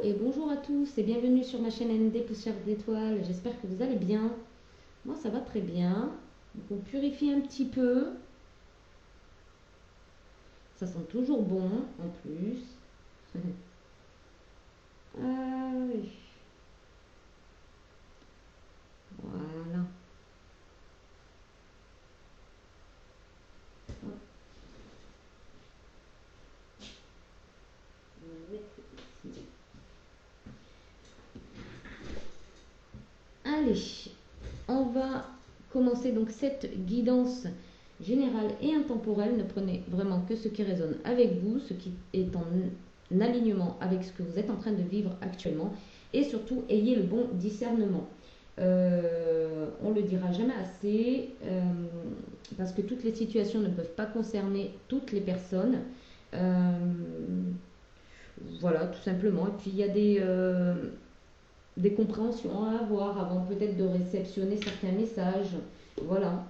et bonjour à tous et bienvenue sur ma chaîne ND Poussière d'étoiles. J'espère que vous allez bien. Moi ça va très bien. Donc on purifie un petit peu. Ça sent toujours bon en plus. Ah oui. Voilà. Hop. On va mettre ici. Allez, on va commencer donc cette guidance générale et intemporelle. Ne prenez vraiment que ce qui résonne avec vous, ce qui est en alignement avec ce que vous êtes en train de vivre actuellement, et surtout ayez le bon discernement. On le dira jamais assez, parce que toutes les situations ne peuvent pas concerner toutes les personnes. Voilà, tout simplement. Et puis il y a des compréhensions à avoir avant peut-être de réceptionner certains messages. Voilà.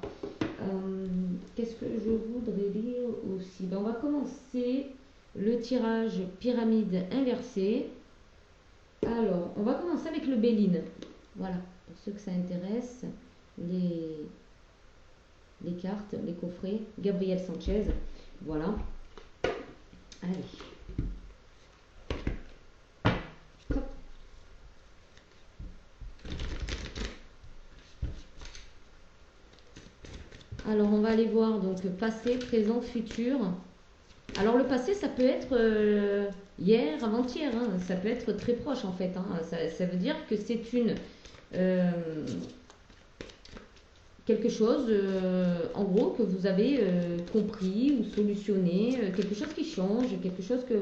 Qu'est-ce que je voudrais lire aussi? On va commencer le tirage pyramide inversée. Alors, on va commencer avec le Béline. Voilà, pour ceux que ça intéresse, les cartes, les coffrets. Gabriel Sanchez. Voilà. Allez. Hop. Alors, on va aller voir donc passé, présent, futur. Alors le passé, ça peut être hier, avant-hier, hein. Ça peut être très proche en fait, hein. Ça veut dire que c'est euh, quelque chose, en gros, que vous avez compris ou solutionné, quelque chose qui change, quelque chose que...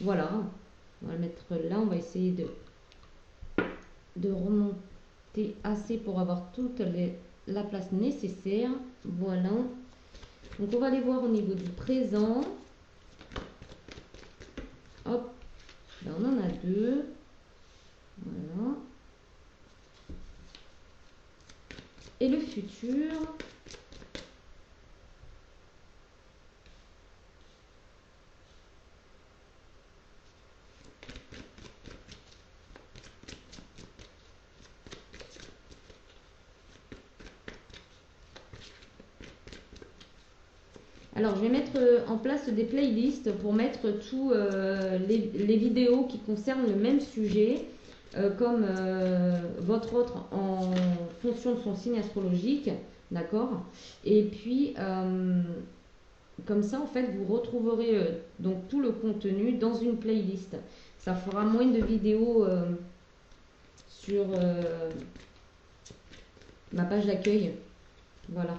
Voilà, on va le mettre là, on va essayer de remonter assez pour avoir toute la place nécessaire. Voilà. Donc on va aller voir au niveau du présent. Hop, là on en a deux. Voilà. Et le futur. Alors, je vais mettre en place des playlists pour mettre tous les vidéos qui concernent le même sujet, comme votre autre en fonction de son signe astrologique, d'accord? Et puis, comme ça, en fait, vous retrouverez donc tout le contenu dans une playlist. Ça fera moins de vidéos sur ma page d'accueil. Voilà.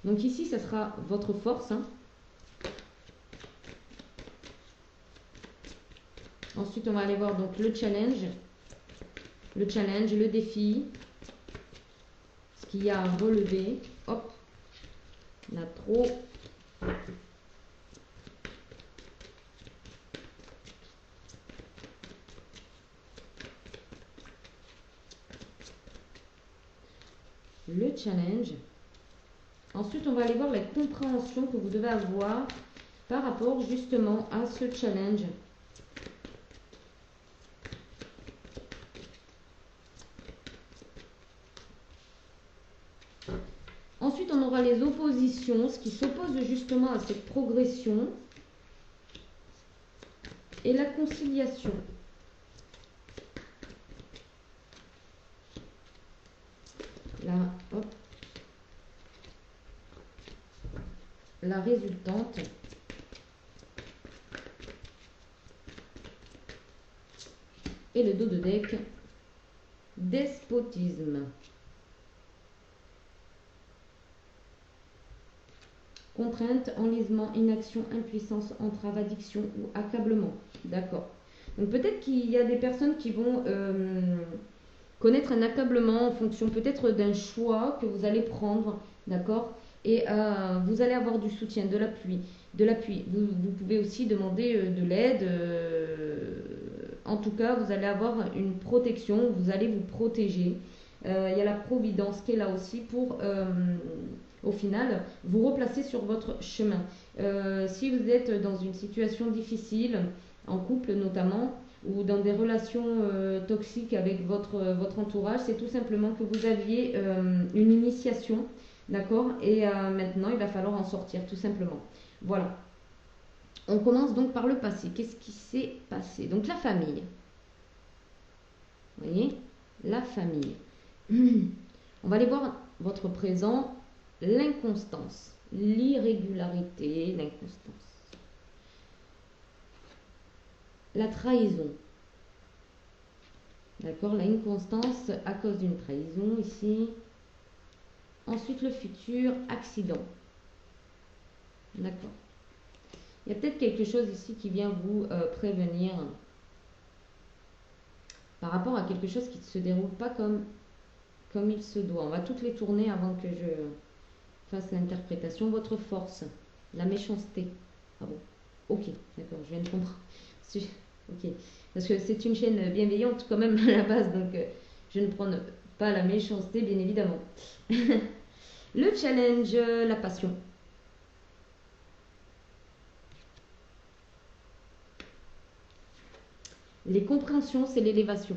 Donc ici, ça sera votre force, hein. Ensuite, on va aller voir donc le challenge, le défi, ce qu'il y a à relever. Hop, on a trop. Le challenge. Ensuite, on va aller voir la compréhension que vous devez avoir par rapport justement à ce challenge. Ensuite, on aura les oppositions, ce qui s'oppose justement à cette progression, et la conciliation. Là, hop. La résultante. Et le dos de deck, despotisme. Contrainte, enlisement, inaction, impuissance, entrave, addiction ou accablement. D'accord. Donc peut-être qu'il y a des personnes qui vont connaître un accablement en fonction peut-être d'un choix que vous allez prendre. D'accord. Et vous allez avoir du soutien, de l'appui. Vous pouvez aussi demander de l'aide. En tout cas, vous allez avoir une protection. Vous allez vous protéger. Il y a la providence qui est là aussi pour... au final, vous replacer sur votre chemin. Si vous êtes dans une situation difficile, en couple notamment, ou dans des relations toxiques avec votre entourage, c'est tout simplement que vous aviez une initiation, d'accord? Et maintenant, il va falloir en sortir, tout simplement. Voilà. On commence donc par le passé. Qu'est-ce qui s'est passé? Donc la famille. Vous voyez? La famille. On va aller voir votre présent, l'inconstance, l'irrégularité, l'inconstance. La trahison. D'accord? L'inconstance à cause d'une trahison ici. Ensuite, le futur, accident. D'accord. Il y a peut-être quelque chose ici qui vient vous prévenir par rapport à quelque chose qui ne se déroule pas comme il se doit. On va toutes les tourner avant que je fasse l'interprétation. Votre force, la méchanceté. Ah bon? Ok, d'accord, je viens de comprendre. Ok, parce que c'est une chaîne bienveillante quand même à la base, donc je ne prends pas la méchanceté, bien évidemment. Le challenge, la passion. Les compréhensions, c'est l'élévation.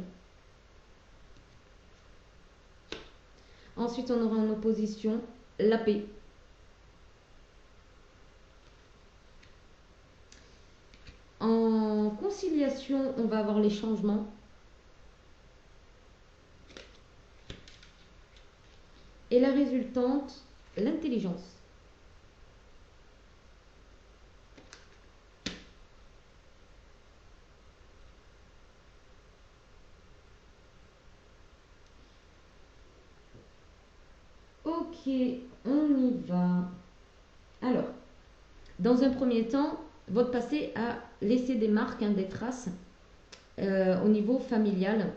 Ensuite, on aura en opposition la paix. En conciliation, on va avoir les changements. Et la résultante, l'intelligence. Ok, on y va. Alors, dans un premier temps, votre passé a laissé des marques, des traces au niveau familial.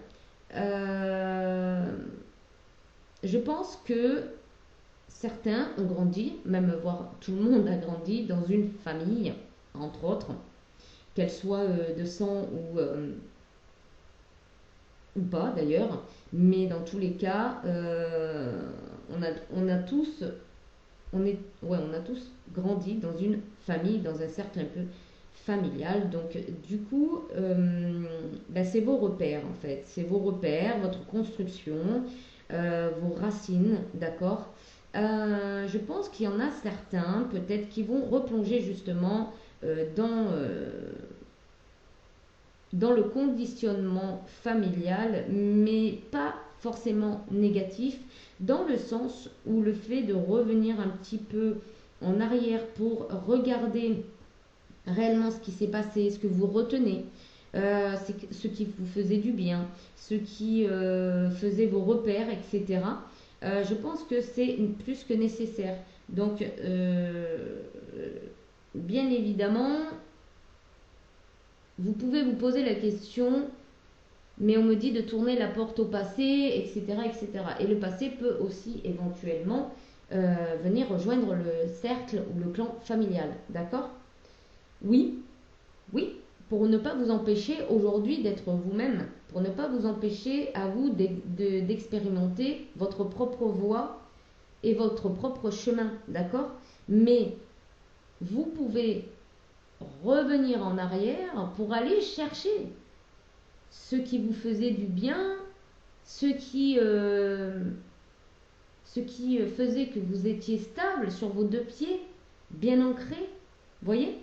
Je pense que certains ont grandi, même voire tout le monde a grandi dans une famille, entre autres, qu'elle soit de sang ou pas d'ailleurs, mais dans tous les cas, on a tous, on a tous grandi dans une famille, dans un cercle un peu familial. Donc du coup, c'est vos repères en fait, c'est vos repères, votre construction, vos racines, d'accord. Je pense qu'il y en a certains peut-être qui vont replonger justement dans le conditionnement familial, mais pas forcément négatif, dans le sens où le fait de revenir un petit peu en arrière pour regarder réellement ce qui s'est passé, ce que vous retenez, ce qui vous faisait du bien, ce qui faisait vos repères, etc. Je pense que c'est plus que nécessaire. Donc, bien évidemment, vous pouvez vous poser la question, mais on me dit de tourner la porte au passé, etc., etc. Et le passé peut aussi éventuellement venir rejoindre le cercle ou le clan familial, d'accord? Oui, oui, pour ne pas vous empêcher aujourd'hui d'être vous-même, pour ne pas vous empêcher à vous d'expérimenter votre propre voie et votre propre chemin, d'accord? Mais vous pouvez revenir en arrière pour aller chercher ce qui vous faisait du bien, ce qui faisait que vous étiez stable sur vos deux pieds, bien ancré, voyez?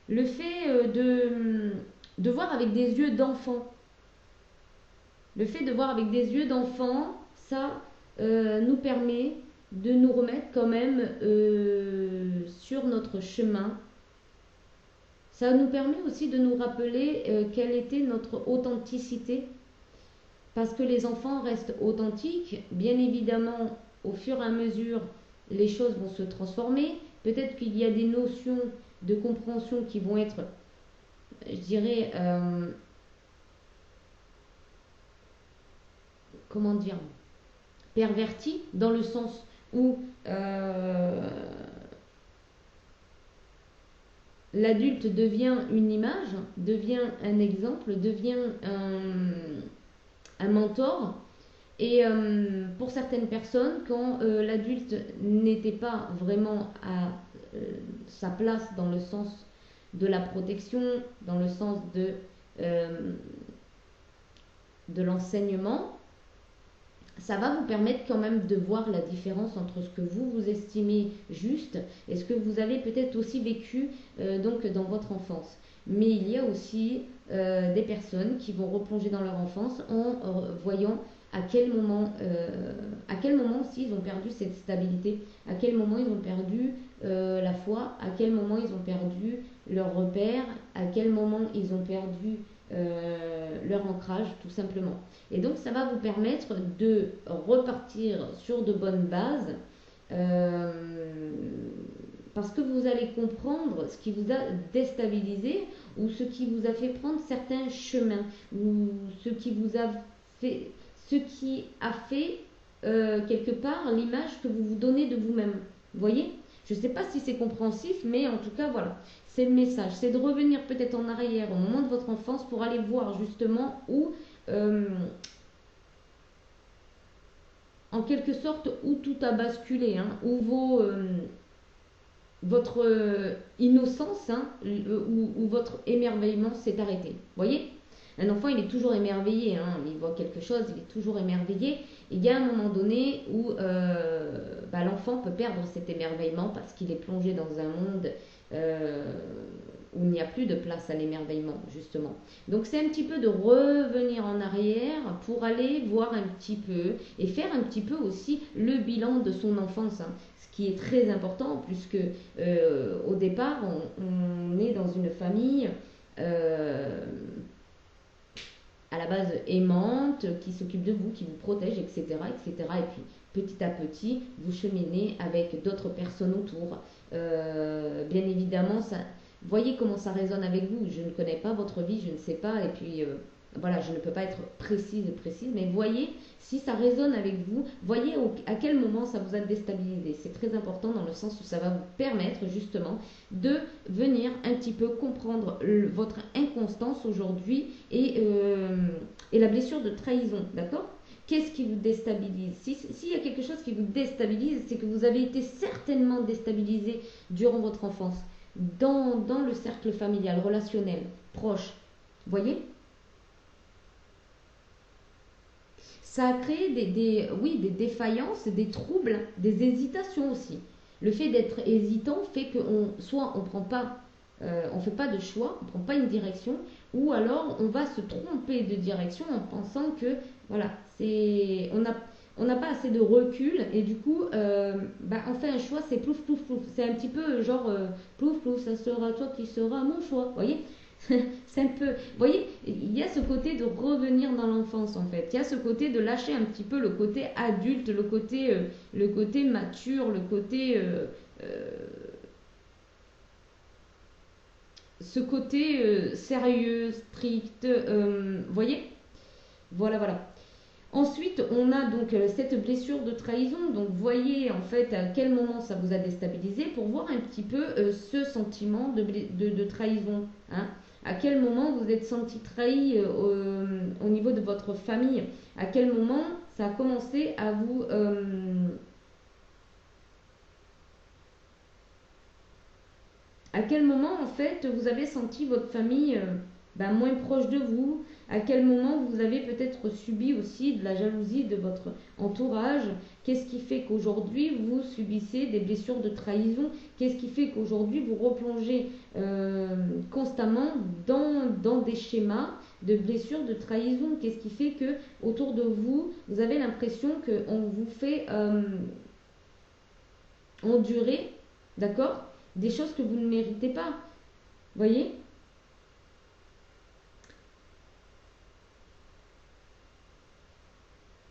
Le fait de voir avec des yeux d'enfant. Le fait de voir avec des yeux d'enfant, ça nous permet de nous remettre quand même sur notre chemin. Ça nous permet aussi de nous rappeler quelle était notre authenticité. Parce que les enfants restent authentiques. Bien évidemment, au fur et à mesure, les choses vont se transformer. Peut-être qu'il y a des notions de compréhension qui vont être, je dirais, comment dire, perverties, dans le sens où l'adulte devient une image, devient un exemple, devient un mentor. Et pour certaines personnes, quand l'adulte n'était pas vraiment à sa place dans le sens de la protection, dans le sens de euh, de l'enseignement, ça va vous permettre quand même de voir la différence entre ce que vous estimez juste et ce que vous avez peut-être aussi vécu donc dans votre enfance. Mais il y a aussi des personnes qui vont replonger dans leur enfance en voyant à quel moment aussi ils ont perdu cette stabilité, à quel moment ils ont perdu la foi, à quel moment ils ont perdu leur repère, à quel moment ils ont perdu leur ancrage tout simplement. Et donc ça va vous permettre de repartir sur de bonnes bases euh, parce que vous allez comprendre ce qui vous a déstabilisé ou ce qui vous a fait prendre certains chemins ou ce qui a fait quelque part l'image que vous vous donnez de vous-même. Vous voyez? Je ne sais pas si c'est compréhensif, mais en tout cas voilà. C'est le message, c'est de revenir peut-être en arrière au moment de votre enfance pour aller voir justement où euh, en quelque sorte où tout a basculé, hein, où votre innocence hein, où votre émerveillement s'est arrêté. Vous voyez? Un enfant, il est toujours émerveillé, hein, il voit quelque chose, il est toujours émerveillé. Il y a un moment donné où l'enfant peut perdre cet émerveillement parce qu'il est plongé dans un monde euh, où il n'y a plus de place à l'émerveillement, justement. Donc c'est un petit peu de revenir en arrière pour aller voir un petit peu et faire un petit peu aussi le bilan de son enfance, hein, ce qui est très important puisque au départ on est dans une famille à la base aimante, qui s'occupe de vous, qui vous protège, etc., etc. Et puis petit à petit, vous cheminez avec d'autres personnes autour. Bien évidemment, ça, voyez comment ça résonne avec vous. Je ne connais pas votre vie, je ne sais pas, et puis voilà, je ne peux pas être précise, mais voyez si ça résonne avec vous, voyez à quel moment ça vous a déstabilisé. C'est très important dans le sens où ça va vous permettre justement de venir un petit peu comprendre votre inconstance aujourd'hui et la blessure de trahison, d'accord? Qu'est-ce qui vous déstabilise? S'il y a quelque chose qui vous déstabilise, c'est que vous avez été certainement déstabilisé durant votre enfance, dans le cercle familial, relationnel, proche. Voyez? Ça a créé oui, des défaillances, des troubles, des hésitations aussi. Le fait d'être hésitant fait que soit on prend pas, on fait pas de choix, on prend pas une direction, ou alors on va se tromper de direction en pensant que voilà, on n'a pas assez de recul et du coup, on fait un choix, c'est plouf plouf plouf. C'est un petit peu genre plouf plouf, ça sera toi qui sera mon choix, voyez? C'est un peu. Vous voyez, il y a ce côté de revenir dans l'enfance en fait. Il y a ce côté de lâcher un petit peu le côté adulte, le côté mature, le côté. Ce côté sérieux, strict. Vous voyez? Voilà, voilà. Ensuite, on a donc cette blessure de trahison. Donc, voyez en fait à quel moment ça vous a déstabilisé pour voir un petit peu ce sentiment de trahison. Hein. À quel moment vous êtes senti trahi au niveau de votre famille. À quel moment ça a commencé à vous... à quel moment en fait vous avez senti votre famille moins proche de vous, à quel moment vous avez peut-être subi aussi de la jalousie de votre entourage, qu'est-ce qui fait qu'aujourd'hui vous subissez des blessures de trahison, qu'est-ce qui fait qu'aujourd'hui vous replongez constamment dans des schémas de blessures de trahison, qu'est-ce qui fait que autour de vous, vous avez l'impression qu'on vous fait endurer, d'accord, des choses que vous ne méritez pas, voyez.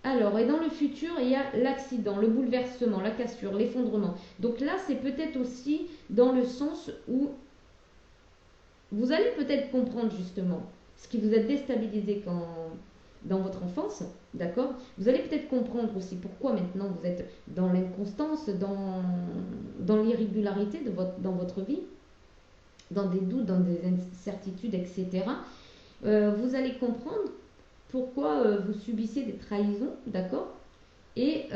Alors, et dans le futur, il y a l'accident, le bouleversement, la cassure, l'effondrement. Donc là, c'est peut-être aussi dans le sens où vous allez peut-être comprendre justement ce qui vous a déstabilisé dans votre enfance, d'accord? Vous allez peut-être comprendre aussi pourquoi maintenant vous êtes dans l'inconstance, dans l'irrégularité dans votre vie, dans des doutes, dans des incertitudes, etc. Vous allez comprendre pourquoi vous subissez des trahisons, d'accord? Et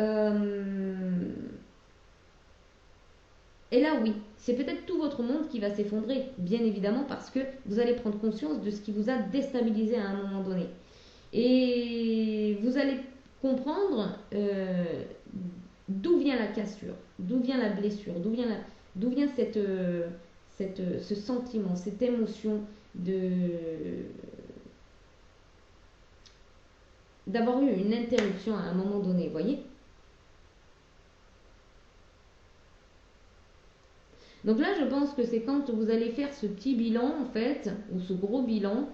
Et là, oui, c'est peut-être tout votre monde qui va s'effondrer, bien évidemment, parce que vous allez prendre conscience de ce qui vous a déstabilisé à un moment donné. Et vous allez comprendre d'où vient la cassure, d'où vient la blessure, d'où vient ce sentiment, cette émotion d'avoir eu une interruption à un moment donné, vous voyez. Donc là, je pense que c'est quand vous allez faire ce petit bilan, en fait, ou ce gros bilan,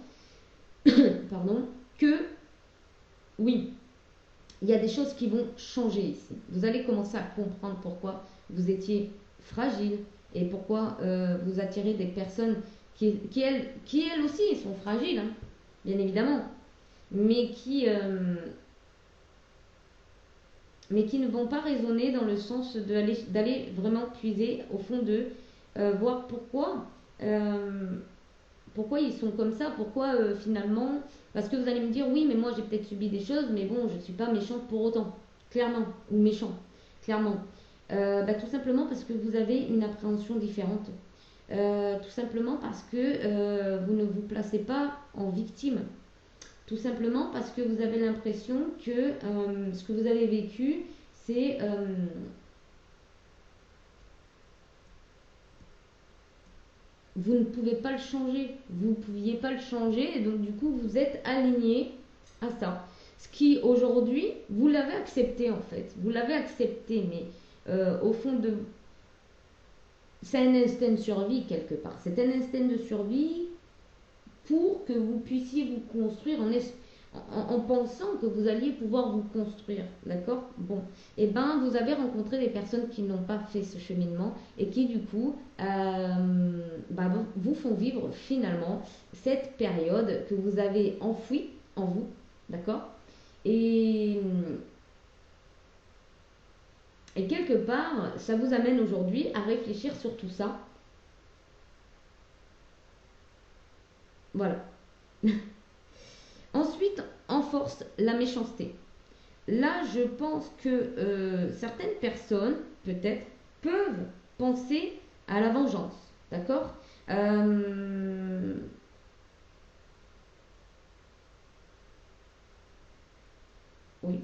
pardon, que oui, il y a des choses qui vont changer ici. Vous allez commencer à comprendre pourquoi vous étiez fragile et pourquoi vous attirez des personnes qui elles aussi sont fragiles, hein, bien évidemment, mais qui ne vont pas raisonner dans le sens d'aller vraiment puiser au fond d'eux, voir pourquoi ils sont comme ça, pourquoi finalement, parce que vous allez me dire oui mais moi j'ai peut-être subi des choses mais bon je ne suis pas méchante pour autant, clairement, ou méchant, clairement. Tout simplement parce que vous avez une appréhension différente. Tout simplement parce que vous ne vous placez pas en victime. Tout simplement parce que vous avez l'impression que ce que vous avez vécu, c'est vous ne pouvez pas le changer. Vous ne pouviez pas le changer et donc du coup vous êtes aligné à ça. Ce qui aujourd'hui, vous l'avez accepté en fait. Vous l'avez accepté, mais au fond de... C'est un instinct de survie quelque part. C'est un instinct de survie pour que vous puissiez vous construire en pensant que vous alliez pouvoir vous construire. D'accord. Bon. Et ben, vous avez rencontré des personnes qui n'ont pas fait ce cheminement et qui, du coup, vous font vivre finalement cette période que vous avez enfouie en vous. D'accord. Et quelque part, ça vous amène aujourd'hui à réfléchir sur tout ça. Voilà. Ensuite, en force, la méchanceté. Là, je pense que certaines personnes, peut-être, peuvent penser à la vengeance. D'accord. Oui,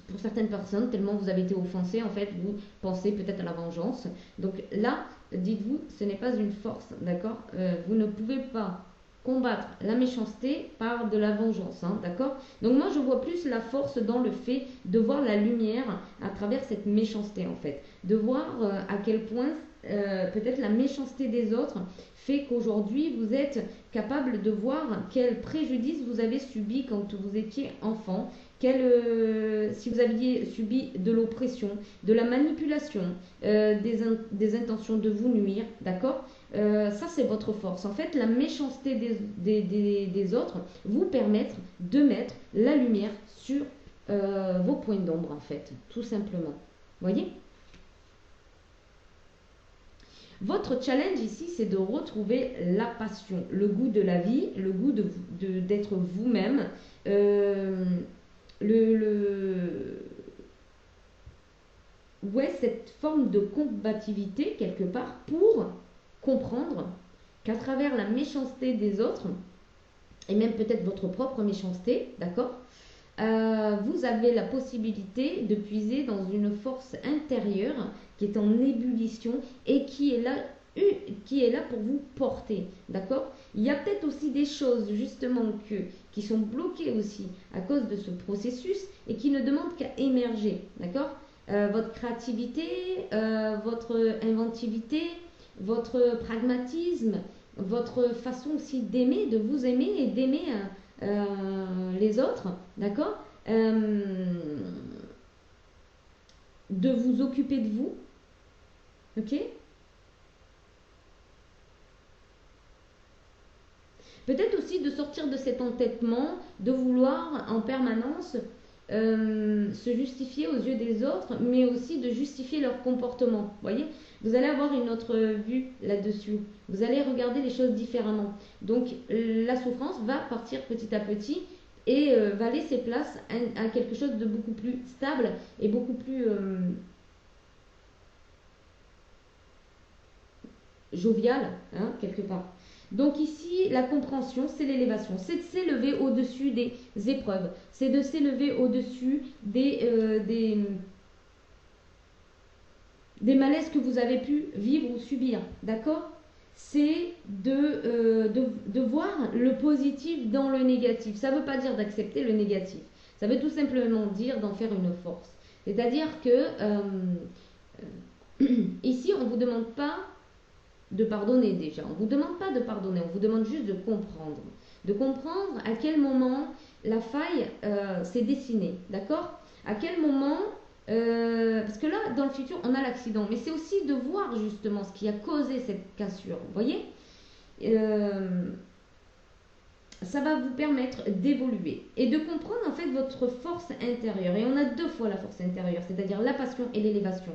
pour certaines personnes, tellement vous avez été offensé, en fait, vous pensez peut-être à la vengeance. Donc là, dites-vous, ce n'est pas une force, d'accord. Vous ne pouvez pas combattre la méchanceté par de la vengeance, hein, d'accord. Donc moi, je vois plus la force dans le fait de voir la lumière à travers cette méchanceté, en fait. De voir à quel point peut-être la méchanceté des autres fait qu'aujourd'hui, vous êtes capable de voir quel préjudice vous avez subi quand vous étiez enfant, si vous aviez subi de l'oppression, de la manipulation, des intentions de vous nuire, d'accord. Ça, c'est votre force. En fait, la méchanceté des autres vous permettre de mettre la lumière sur vos points d'ombre, en fait, tout simplement. Voyez. Votre challenge ici, c'est de retrouver la passion, le goût de la vie, le goût d'être vous-même, ouais, cette forme de combativité quelque part pour comprendre qu'à travers la méchanceté des autres, et même peut-être votre propre méchanceté, d'accord, vous avez la possibilité de puiser dans une force intérieure qui est en ébullition et qui est là pour vous porter, d'accord. Il y a peut-être aussi des choses justement qui sont bloquées aussi à cause de ce processus et qui ne demandent qu'à émerger, d'accord. Votre créativité, votre inventivité, votre pragmatisme, votre façon aussi d'aimer, de vous aimer et d'aimer les autres, d'accord, de vous occuper de vous, ok. Peut-être aussi de sortir de cet entêtement, de vouloir en permanence se justifier aux yeux des autres, mais aussi de justifier leur comportement. Vous voyez, vous allez avoir une autre vue là-dessus. Vous allez regarder les choses différemment. Donc la souffrance va partir petit à petit et va laisser place à quelque chose de beaucoup plus stable et beaucoup plus jovial, hein, quelque part. Donc ici, la compréhension, c'est l'élévation, c'est de s'élever au-dessus des épreuves, c'est de s'élever au-dessus des malaises que vous avez pu vivre ou subir, d'accord? C'est de voir le positif dans le négatif. Ça ne veut pas dire d'accepter le négatif. Ça veut tout simplement dire d'en faire une force. C'est-à-dire que ici, on ne vous demande pas de pardonner déjà. On ne vous demande pas de pardonner, on vous demande juste de comprendre. De comprendre à quel moment la faille s'est dessinée, d'accord? À quel moment parce que là, dans le futur, on a l'accident. Mais c'est aussi de voir justement ce qui a causé cette cassure. Vous voyez ça va vous permettre d'évoluer et de comprendre en fait votre force intérieure. Et on a deux fois la force intérieure, c'est-à-dire la passion et l'élévation.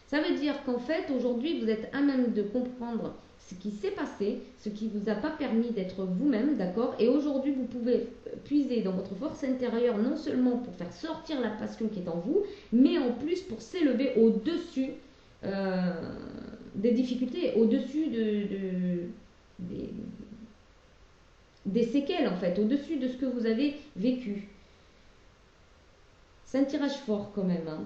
Ça veut dire qu'en fait, aujourd'hui, vous êtes à même de comprendre ce qui s'est passé, ce qui ne vous a pas permis d'être vous-même, d'accord? Et aujourd'hui, vous pouvez puiser dans votre force intérieure, non seulement pour faire sortir la passion qui est en vous, mais en plus pour s'élever au-dessus des difficultés, au-dessus des séquelles, en fait, au-dessus de ce que vous avez vécu. C'est un tirage fort quand même, hein.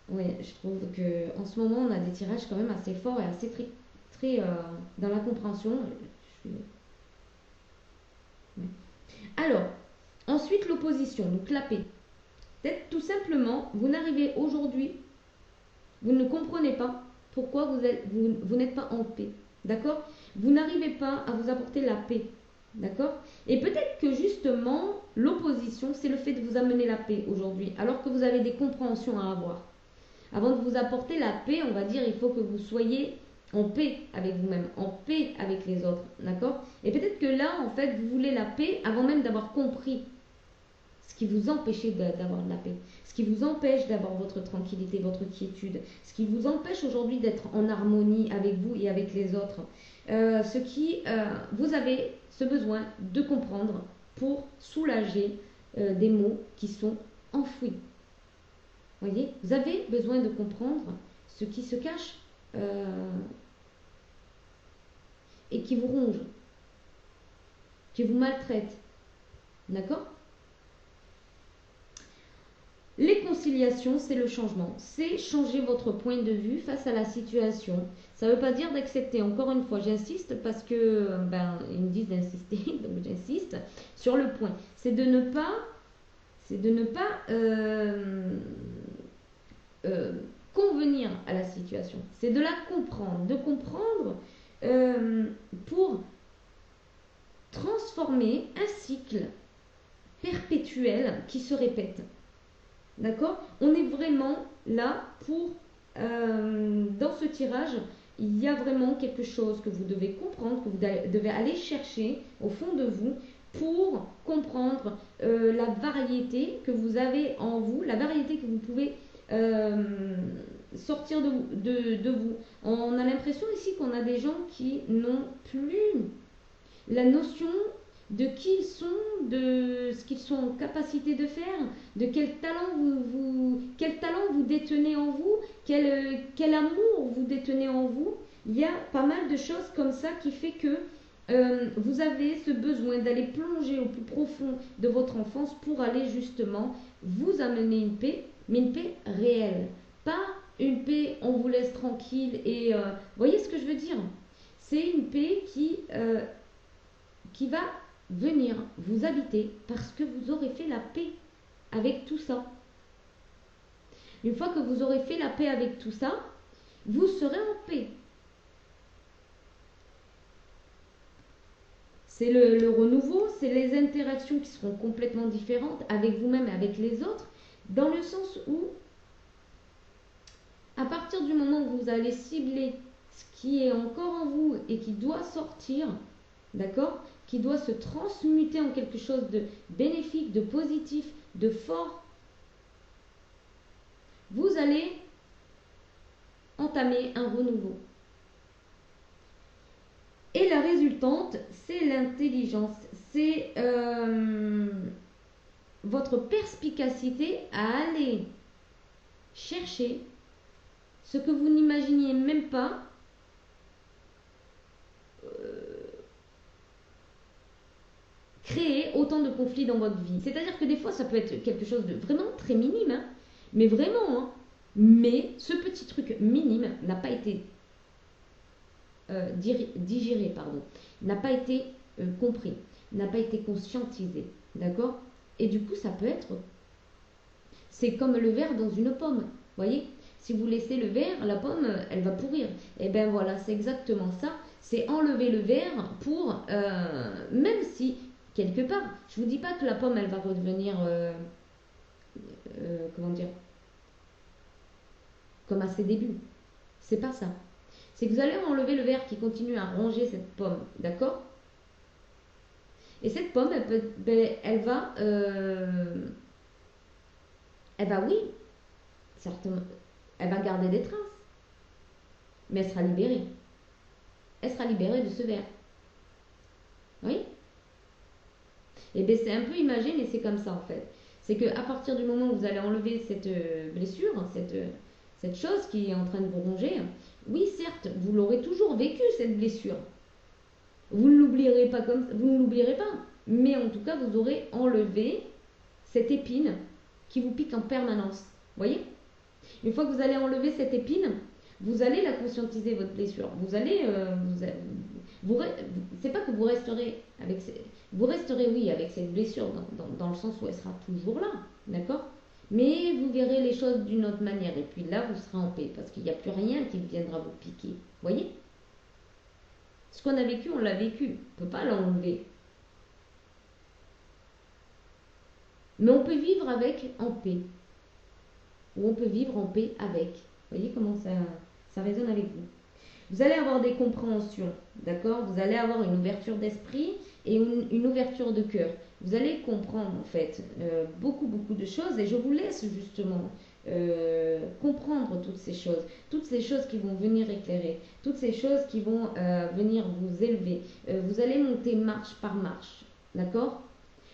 Oui, je trouve qu'en ce moment, on a des tirages quand même assez forts et assez très dans la compréhension. Ouais. Alors, ensuite l'opposition, donc la paix. Peut-être tout simplement, vous n'arrivez aujourd'hui, vous ne comprenez pas pourquoi vous n'êtes pas en paix. D'accord? Vous n'arrivez pas à vous apporter la paix. D'accord? Et peut-être que justement, l'opposition, c'est le fait de vous amener la paix aujourd'hui, alors que vous avez des compréhensions à avoir. Avant de vous apporter la paix, on va dire, il faut que vous soyez en paix avec vous-même, en paix avec les autres, d'accord? Et peut-être que là, en fait, vous voulez la paix avant même d'avoir compris ce qui vous empêchait d'avoir de la paix, ce qui vous empêche d'avoir votre tranquillité, votre quiétude, ce qui vous empêche aujourd'hui d'être en harmonie avec vous et avec les autres, vous avez ce besoin de comprendre pour soulager des maux qui sont enfouis. Voyez, vous avez besoin de comprendre ce qui se cache et qui vous ronge, qui vous maltraite. D'accord? Les conciliations, c'est le changement. C'est changer votre point de vue face à la situation. Ça ne veut pas dire d'accepter. Encore une fois, j'insiste parce que ils me disent d'insister, donc j'insiste sur le point. C'est de ne pas convenir à la situation. C'est de la comprendre, de comprendre pour transformer un cycle perpétuel qui se répète. D'accord? On est vraiment là pour, dans ce tirage, il y a vraiment quelque chose que vous devez comprendre, que vous devez aller chercher au fond de vous pour comprendre la variété que vous avez en vous, la variété que vous pouvez sortir de vous. On a l'impression ici qu'on a des gens qui n'ont plus la notion de qui ils sont, de ce qu'ils sont en capacité de faire, de quel talent vous détenez en vous, quel amour vous détenez en vous. Il y a pas mal de choses comme ça qui fait que vous avez ce besoin d'aller plonger au plus profond de votre enfance pour aller justement vous amener une paix, mais une paix réelle. Pas une paix on vous laisse tranquille et voyez ce que je veux dire? C'est une paix qui va venir vous habiter parce que vous aurez fait la paix avec tout ça. Une fois que vous aurez fait la paix avec tout ça, vous serez en paix. C'est le renouveau, c'est les interactions qui seront complètement différentes avec vous-même et avec les autres, dans le sens où, à partir du moment où vous allez cibler ce qui est encore en vous et qui doit sortir, d'accord, qui doit se transmuter en quelque chose de bénéfique, de positif, de fort, vous allez entamer un renouveau. Et la résultante, c'est l'intelligence, c'est votre perspicacité à aller chercher ce que vous n'imaginiez même pas créer autant de conflits dans votre vie. C'est-à-dire que des fois, ça peut être quelque chose de vraiment très minime, hein, mais vraiment, hein, mais ce petit truc minime n'a pas été digéré, pardon, n'a pas été compris, n'a pas été conscientisé, d'accord? Et du coup, ça peut être, c'est comme le verre dans une pomme, voyez? Si vous laissez le verre, la pomme, elle va pourrir. Et ben voilà, c'est exactement ça. C'est enlever le verre pour, même si quelque part, je vous dis pas que la pomme, elle va redevenir, comment dire, comme à ses débuts. C'est pas ça. C'est que vous allez enlever le verre qui continue à ronger cette pomme, d'accord? Et cette pomme, elle va, oui, certainement, elle va garder des traces, mais elle sera libérée. Elle sera libérée de ce verre. Oui? Et bien c'est un peu imagé, mais c'est comme ça en fait. C'est qu'à partir du moment où vous allez enlever cette blessure, cette chose qui est en train de vous ronger, oui certes, vous l'aurez toujours vécu cette blessure. Vous ne l'oublierez pas vous ne l'oublierez pas. Mais en tout cas, vous aurez enlevé cette épine qui vous pique en permanence. Voyez? Une fois que vous allez enlever cette épine, vous allez la conscientiser, votre blessure. Vous allez, c'est pas que vous resterez avec, vous resterez oui avec cette blessure dans le sens où elle sera toujours là, d'accord? Mais vous verrez les choses d'une autre manière et puis là vous serez en paix parce qu'il n'y a plus rien qui viendra vous piquer. Voyez? Ce qu'on a vécu, on l'a vécu. On ne peut pas l'enlever. Mais on peut vivre avec en paix. Ou on peut vivre en paix avec. Vous voyez comment ça résonne avec vous. Vous allez avoir des compréhensions, d'accord? Vous allez avoir une ouverture d'esprit et une ouverture de cœur. Vous allez comprendre en fait beaucoup de choses et je vous laisse justement comprendre toutes ces choses qui vont venir éclairer, toutes ces choses qui vont venir vous élever. Vous allez monter marche par marche, d'accord?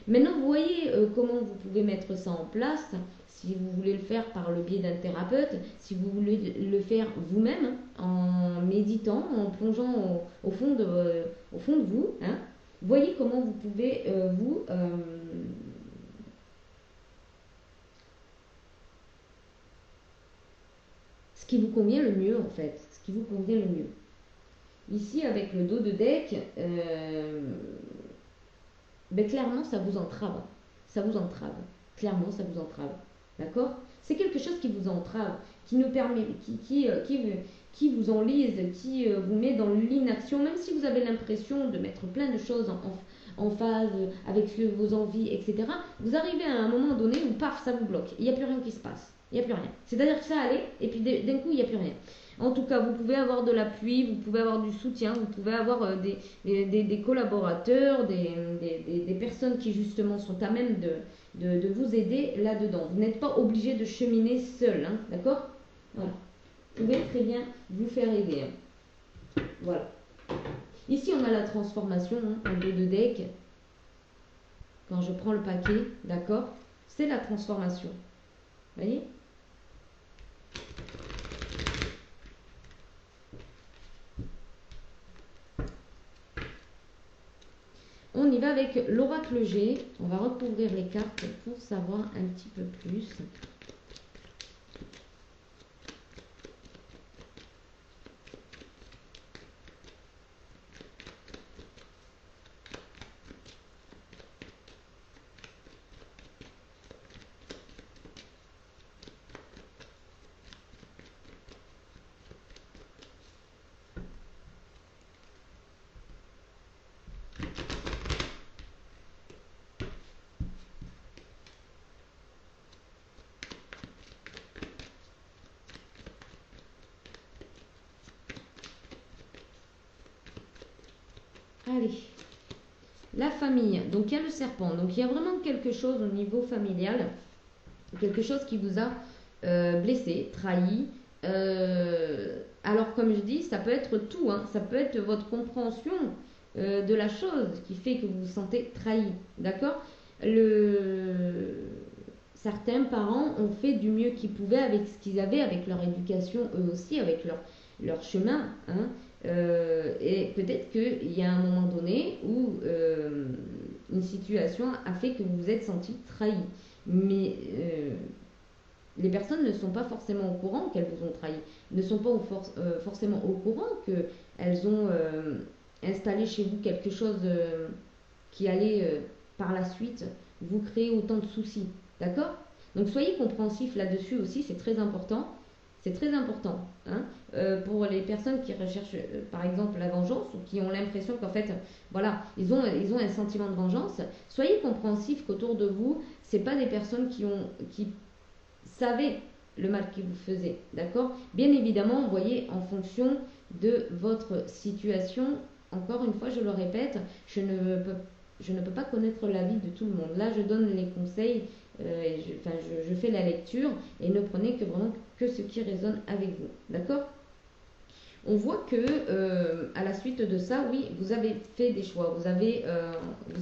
Maintenant, vous voyez comment vous pouvez mettre ça en place. Si vous voulez le faire par le biais d'un thérapeute, si vous voulez le faire vous-même, en méditant, en plongeant au fond de vous, hein, voyez comment vous pouvez ce qui vous convient le mieux en fait, ce qui vous convient le mieux. Ici, avec le dos de deck, ben, clairement, ça vous entrave. Ça vous entrave. Clairement, ça vous entrave. D'accord? C'est quelque chose qui vous entrave, qui nous permet, qui vous enlise, qui vous met dans l'inaction, même si vous avez l'impression de mettre plein de choses en phase avec vos envies, etc. Vous arrivez à un moment donné où, paf, ça vous bloque. Il n'y a plus rien qui se passe. Il n'y a plus rien. C'est-à-dire que ça allait, et puis d'un coup, il n'y a plus rien. En tout cas, vous pouvez avoir de l'appui, vous pouvez avoir du soutien, vous pouvez avoir des collaborateurs, des personnes qui justement sont à même de vous aider là-dedans. Vous n'êtes pas obligé de cheminer seul, hein, d'accord? Voilà. Vous pouvez très bien vous faire aider. Hein. Voilà. Ici, on a la transformation hein, en dos de deck. Quand je prends le paquet, d'accord? C'est la transformation. Vous voyez? On y va avec l'oracle G. On va recouvrir les cartes pour savoir un petit peu plus. Allez, la famille. Donc il y a le serpent. Donc il y a vraiment quelque chose au niveau familial, quelque chose qui vous a blessé, trahi. Alors comme je dis, ça peut être tout. Hein. Ça peut être votre compréhension de la chose qui fait que vous vous sentez trahi. D'accord? Certains parents ont fait du mieux qu'ils pouvaient avec ce qu'ils avaient, avec leur éducation, eux aussi, avec leur chemin. Hein. Et peut-être qu'il y a un moment donné où une situation a fait que vous vous êtes senti trahi. Mais les personnes ne sont pas forcément au courant qu'elles vous ont trahi, ne sont pas forcément au courant qu'elles ont installé chez vous quelque chose qui allait par la suite vous créer autant de soucis. D'accord? Donc soyez compréhensifs là-dessus aussi, c'est très important. C'est très important hein, pour les personnes qui recherchent par exemple la vengeance ou qui ont l'impression qu'en fait, voilà, ils ont un sentiment de vengeance. Soyez compréhensifs qu'autour de vous, c'est pas des personnes qui savaient le mal qu'ils vous faisaient. D'accord? Bien évidemment, vous voyez, en fonction de votre situation, encore une fois, je le répète, je ne peux pas connaître la vie de tout le monde. Là, je donne les conseils. Je fais la lecture et ne prenez que vraiment que ce qui résonne avec vous. D'accord? On voit que à la suite de ça, oui, vous avez fait des choix, vous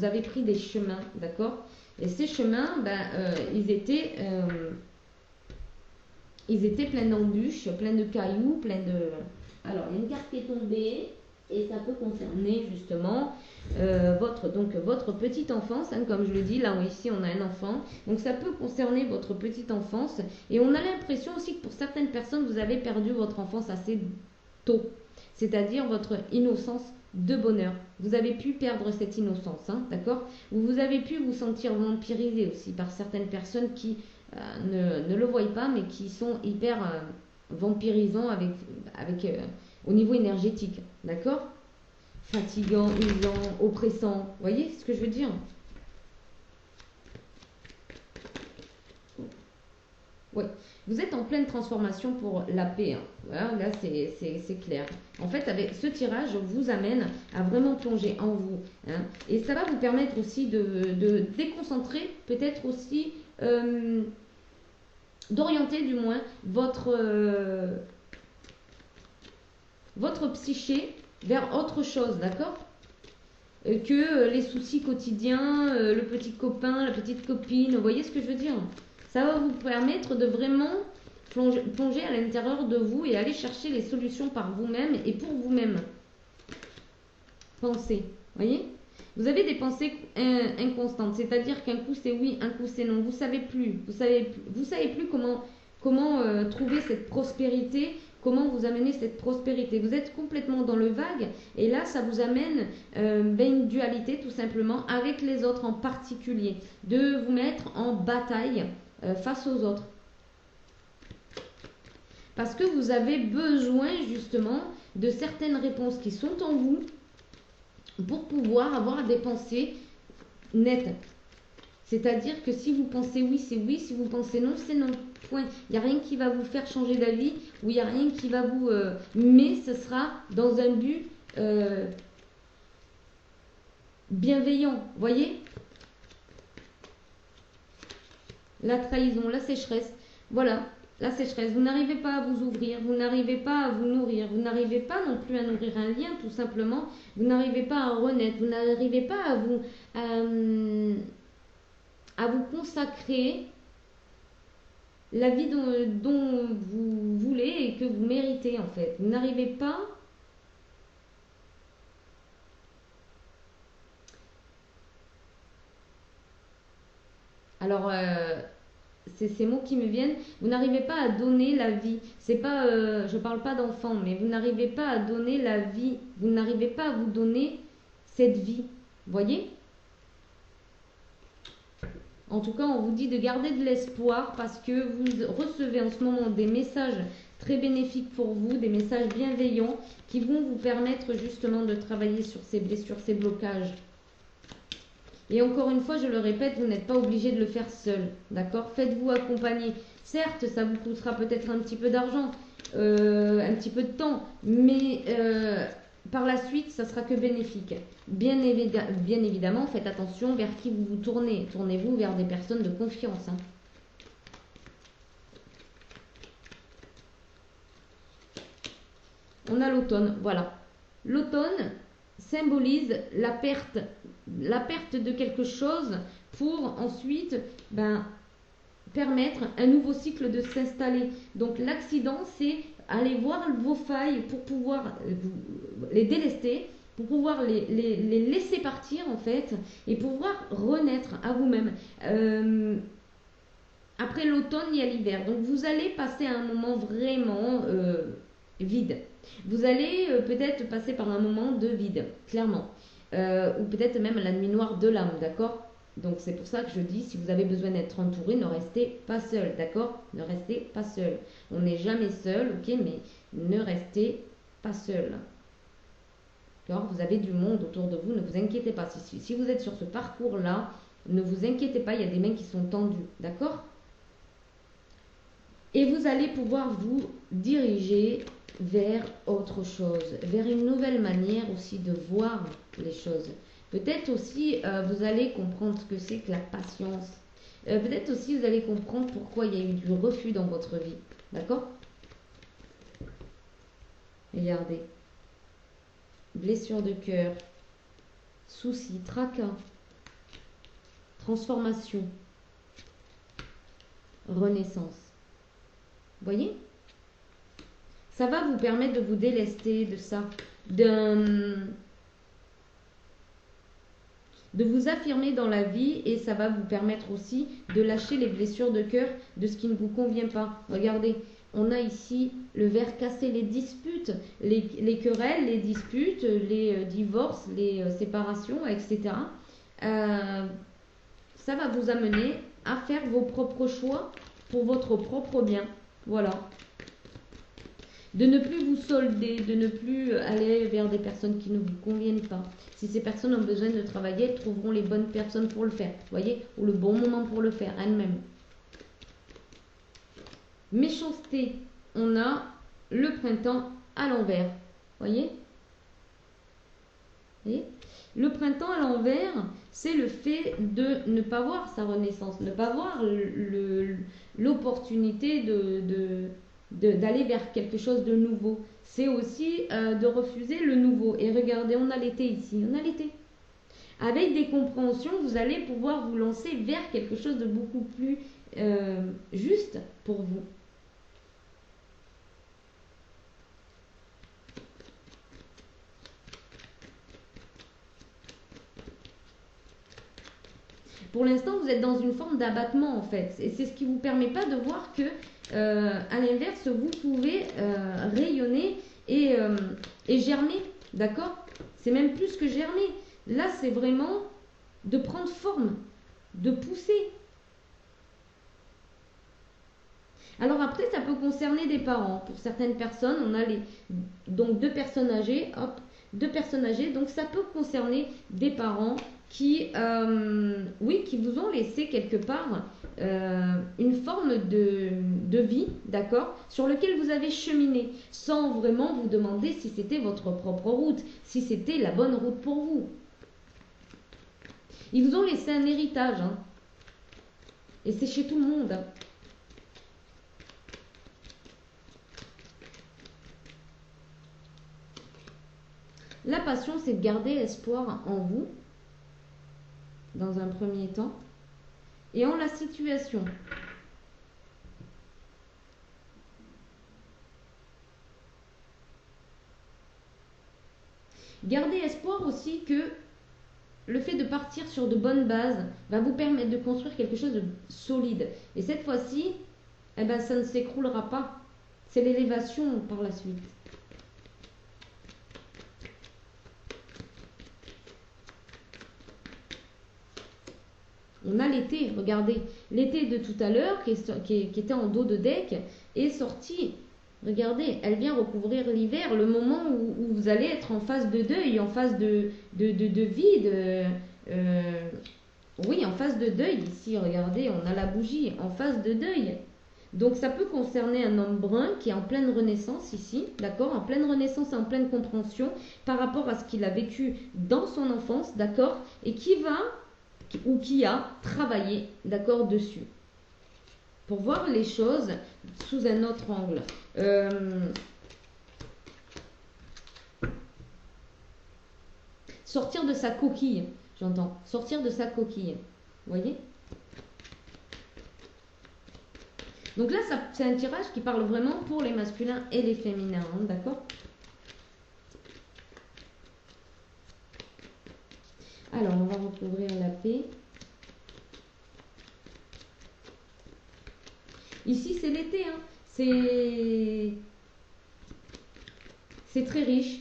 avez pris des chemins, d'accord? Et ces chemins, ils étaient pleins d'embûches, pleins de cailloux, pleins de... Alors, il y a une carte qui est tombée et ça peut concerner justement votre petite enfance, hein, comme je le dis, là ici on a un enfant, donc ça peut concerner votre petite enfance et on a l'impression aussi que pour certaines personnes vous avez perdu votre enfance assez tôt, c'est-à-dire votre innocence de bonheur. Vous avez pu perdre cette innocence, hein, d'accord? Vous avez pu vous sentir vampirisé aussi par certaines personnes qui ne le voient pas mais qui sont hyper vampirisants au niveau énergétique, d'accord? Fatigant, usant, oppressant. Vous voyez ce que je veux dire? Oui. Vous êtes en pleine transformation pour la paix. Hein. Voilà, là, c'est clair. En fait, avec ce tirage, vous amène à vraiment plonger en vous. Hein. Et ça va vous permettre aussi de déconcentrer, peut-être aussi d'orienter du moins votre psyché vers autre chose, d'accord? Que les soucis quotidiens, le petit copain, la petite copine, vous voyez ce que je veux dire? Ça va vous permettre de vraiment plonger à l'intérieur de vous et aller chercher les solutions par vous-même et pour vous-même. Pensez, voyez? Vous avez des pensées inconstantes, c'est-à-dire qu'un coup c'est oui, un coup c'est non. Vous savez plus comment trouver cette prospérité. Comment vous amener cette prospérité? Vous êtes complètement dans le vague et là, ça vous amène une dualité tout simplement avec les autres en particulier. De vous mettre en bataille face aux autres. Parce que vous avez besoin justement de certaines réponses qui sont en vous pour pouvoir avoir des pensées nettes. C'est-à-dire que si vous pensez oui, c'est oui. Si vous pensez non, c'est non. Point. Il n'y a rien qui va vous faire changer d'avis ou il n'y a rien qui va vous... mais ce sera dans un but bienveillant. Voyez? La trahison, la sécheresse. Voilà, la sécheresse. Vous n'arrivez pas à vous ouvrir, vous n'arrivez pas à vous nourrir, vous n'arrivez pas non plus à nourrir un lien, tout simplement. Vous n'arrivez pas à renaître, vous n'arrivez pas à vous consacrer la vie dont vous voulez et que vous méritez en fait. Vous n'arrivez pas alors c'est ces mots qui me viennent. Vous n'arrivez pas à donner la vie. C'est pas je parle pas d'enfant, mais vous n'arrivez pas à donner la vie. Vous n'arrivez pas à vous donner cette vie. Voyez? En tout cas, on vous dit de garder de l'espoir parce que vous recevez en ce moment des messages très bénéfiques pour vous, des messages bienveillants qui vont vous permettre justement de travailler sur ces blessures, ces blocages. Et encore une fois, je le répète, vous n'êtes pas obligé de le faire seul, d'accord? Faites-vous accompagner. Certes, ça vous coûtera peut-être un petit peu d'argent, un petit peu de temps, mais par la suite, ça sera que bénéfique. Bien évidemment, faites attention vers qui vous vous tournez. Tournez-vous vers des personnes de confiance. Hein. On a l'automne, voilà. L'automne symbolise la perte de quelque chose pour ensuite permettre un nouveau cycle de s'installer. Donc l'accident, c'est aller voir vos failles pour pouvoir les délester, pour pouvoir les laisser partir en fait et pouvoir renaître à vous-même. Après l'automne, il y a l'hiver. Donc vous allez passer un moment vraiment vide. Vous allez peut-être passer par un moment de vide, clairement. Ou peut-être même la nuit noire de l'âme, d'accord? Donc c'est pour ça que je dis, si vous avez besoin d'être entouré, ne restez pas seul, d'accord? Ne restez pas seul. On n'est jamais seul, ok? Mais ne restez pas seul. D'accord? Vous avez du monde autour de vous, ne vous inquiétez pas. Si vous êtes sur ce parcours-là, ne vous inquiétez pas, il y a des mains qui sont tendues, d'accord? Et vous allez pouvoir vous diriger vers autre chose, vers une nouvelle manière aussi de voir les choses. Peut-être aussi vous allez comprendre ce que c'est que la patience. Peut-être aussi vous allez comprendre pourquoi il y a eu du refus dans votre vie. D'accord? Regardez. Blessure de cœur, soucis, tracas, transformation, renaissance. Vous voyez? Ça va vous permettre de vous délester de ça, de vous affirmer dans la vie et ça va vous permettre aussi de lâcher les blessures de cœur de ce qui ne vous convient pas. Regardez, on a ici le verre cassé, les disputes, les querelles, les disputes, les divorces, les séparations, etc. Ça va vous amener à faire vos propres choix pour votre propre bien. Voilà. De ne plus vous solder, de ne plus aller vers des personnes qui ne vous conviennent pas. Si ces personnes ont besoin de travailler, elles trouveront les bonnes personnes pour le faire, voyez, ou le bon moment pour le faire elles-mêmes. Méchanceté, on a le printemps à l'envers, voyez. Le printemps à l'envers, c'est le fait de ne pas voir sa renaissance, ne pas voir l'opportunité d'aller vers quelque chose de nouveau. C'est aussi de refuser le nouveau. Et regardez, on a l'été ici, on a l'été. Avec des compréhensions, vous allez pouvoir vous lancer vers quelque chose de beaucoup plus juste pour vous. Pour l'instant, vous êtes dans une forme d'abattement en fait. Et c'est ce qui ne vous permet pas de voir que, à l'inverse, vous pouvez rayonner et germer. D'accord? C'est même plus que germer. Là, c'est vraiment de prendre forme, de pousser. Alors après, ça peut concerner des parents. Pour certaines personnes, on a donc deux personnes âgées. Hop, deux personnes âgées. Donc ça peut concerner des parents qui vous ont laissé quelque part une forme de vie, d'accord, sur lequel vous avez cheminé, sans vraiment vous demander si c'était votre propre route, si c'était la bonne route pour vous. Ils vous ont laissé un héritage, hein, et c'est chez tout le monde. La passion, c'est de garder espoir en vous, dans un premier temps, et en la situation. Gardez espoir aussi que le fait de partir sur de bonnes bases va vous permettre de construire quelque chose de solide. Et cette fois-ci, eh ben, ça ne s'écroulera pas. C'est l'élévation par la suite. On a l'été, regardez. L'été de tout à l'heure, qui était en dos de deck, est sorti. Regardez, elle vient recouvrir l'hiver, le moment où vous allez être en phase de deuil, en phase de vide. Oui, en phase de deuil, ici, regardez, on a la bougie, en phase de deuil. Donc ça peut concerner un homme brun qui est en pleine renaissance ici, d'accord, en pleine renaissance et en pleine compréhension par rapport à ce qu'il a vécu dans son enfance, d'accord, et qui a travaillé, d'accord, dessus. Pour voir les choses sous un autre angle. Sortir de sa coquille, j'entends. Sortir de sa coquille. Vous voyez? Donc là, c'est un tirage qui parle vraiment pour les masculins et les féminins, hein, d'accord? Alors, on va recouvrir la paix. Ici, c'est l'été. Hein. C'est très riche.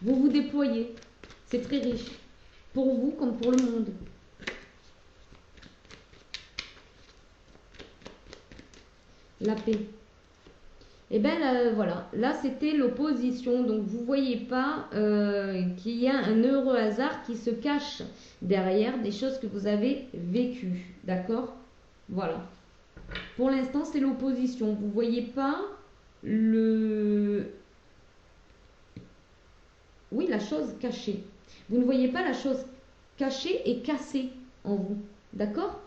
Vous vous déployez. C'est très riche. Pour vous comme pour le monde. La paix. Et bien voilà, là c'était l'opposition. Donc vous ne voyez pas qu'il y a un heureux hasard qui se cache derrière des choses que vous avez vécues. D'accord? Voilà. Pour l'instant c'est l'opposition. Vous ne voyez pas oui, la chose cachée. Vous ne voyez pas la chose cachée et cassée en vous. D'accord?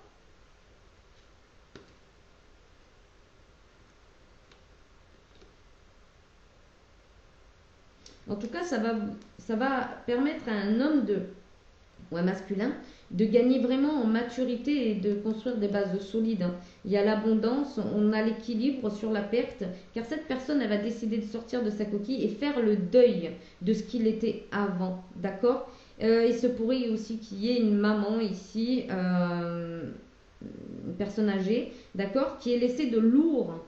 En tout cas, ça va permettre à un homme ou un masculin de gagner vraiment en maturité et de construire des bases solides. Hein. Il y a l'abondance, on a l'équilibre sur la perte, car cette personne, elle va décider de sortir de sa coquille et faire le deuil de ce qu'il était avant. D'accord? Il se pourrait aussi qu'il y ait une maman ici, une personne âgée, d'accord, qui ait laissé de lourdes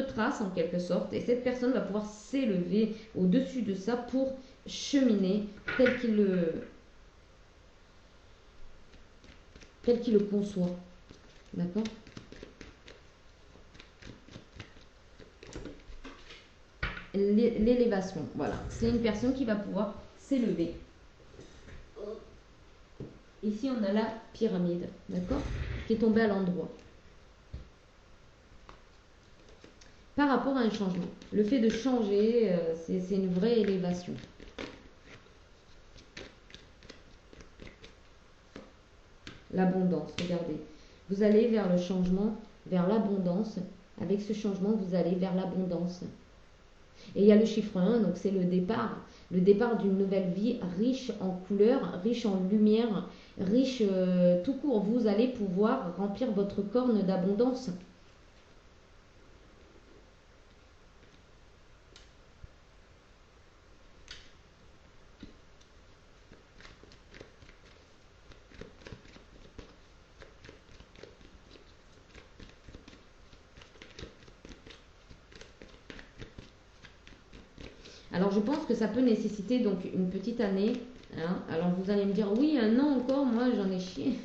traces en quelque sorte, et cette personne va pouvoir s'élever au-dessus de ça pour cheminer tel qu'il le conçoit. D'accord? L'élévation, voilà. C'est une personne qui va pouvoir s'élever. Ici, on a la pyramide, d'accord? Qui est tombée à l'endroit. Par rapport à un changement. Le fait de changer, c'est une vraie élévation. L'abondance, regardez. Vous allez vers le changement, vers l'abondance. Avec ce changement, vous allez vers l'abondance. Et il y a le chiffre 1, donc c'est le départ. Le départ d'une nouvelle vie riche en couleurs, riche en lumière, riche tout court. Vous allez pouvoir remplir votre corne d'abondance. Alors je pense que ça peut nécessiter donc une petite année. Hein. Alors vous allez me dire, oui, un an encore, moi j'en ai chié.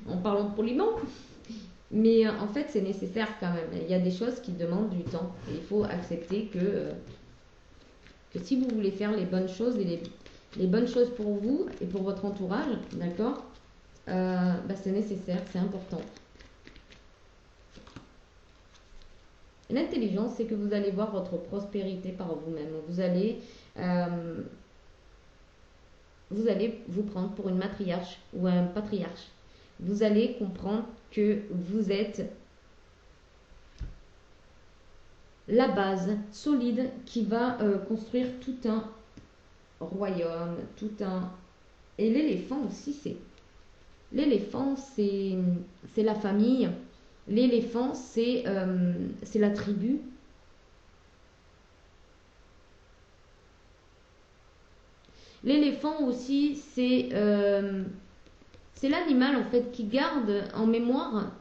En parlant poliment. Mais en fait c'est nécessaire quand même. Il y a des choses qui demandent du temps. Et il faut accepter que si vous voulez faire les bonnes choses et les bonnes choses pour vous et pour votre entourage, d'accord, c'est nécessaire, c'est important. L'intelligence, c'est que vous allez voir votre prospérité par vous-même. Vous allez vous prendre pour une matriarche ou un patriarche. Vous allez comprendre que vous êtes la base solide qui va construire tout un royaume, Et l'éléphant aussi, c'est la famille. L'éléphant, c'est la tribu. L'éléphant aussi, c'est l'animal en fait qui garde en mémoire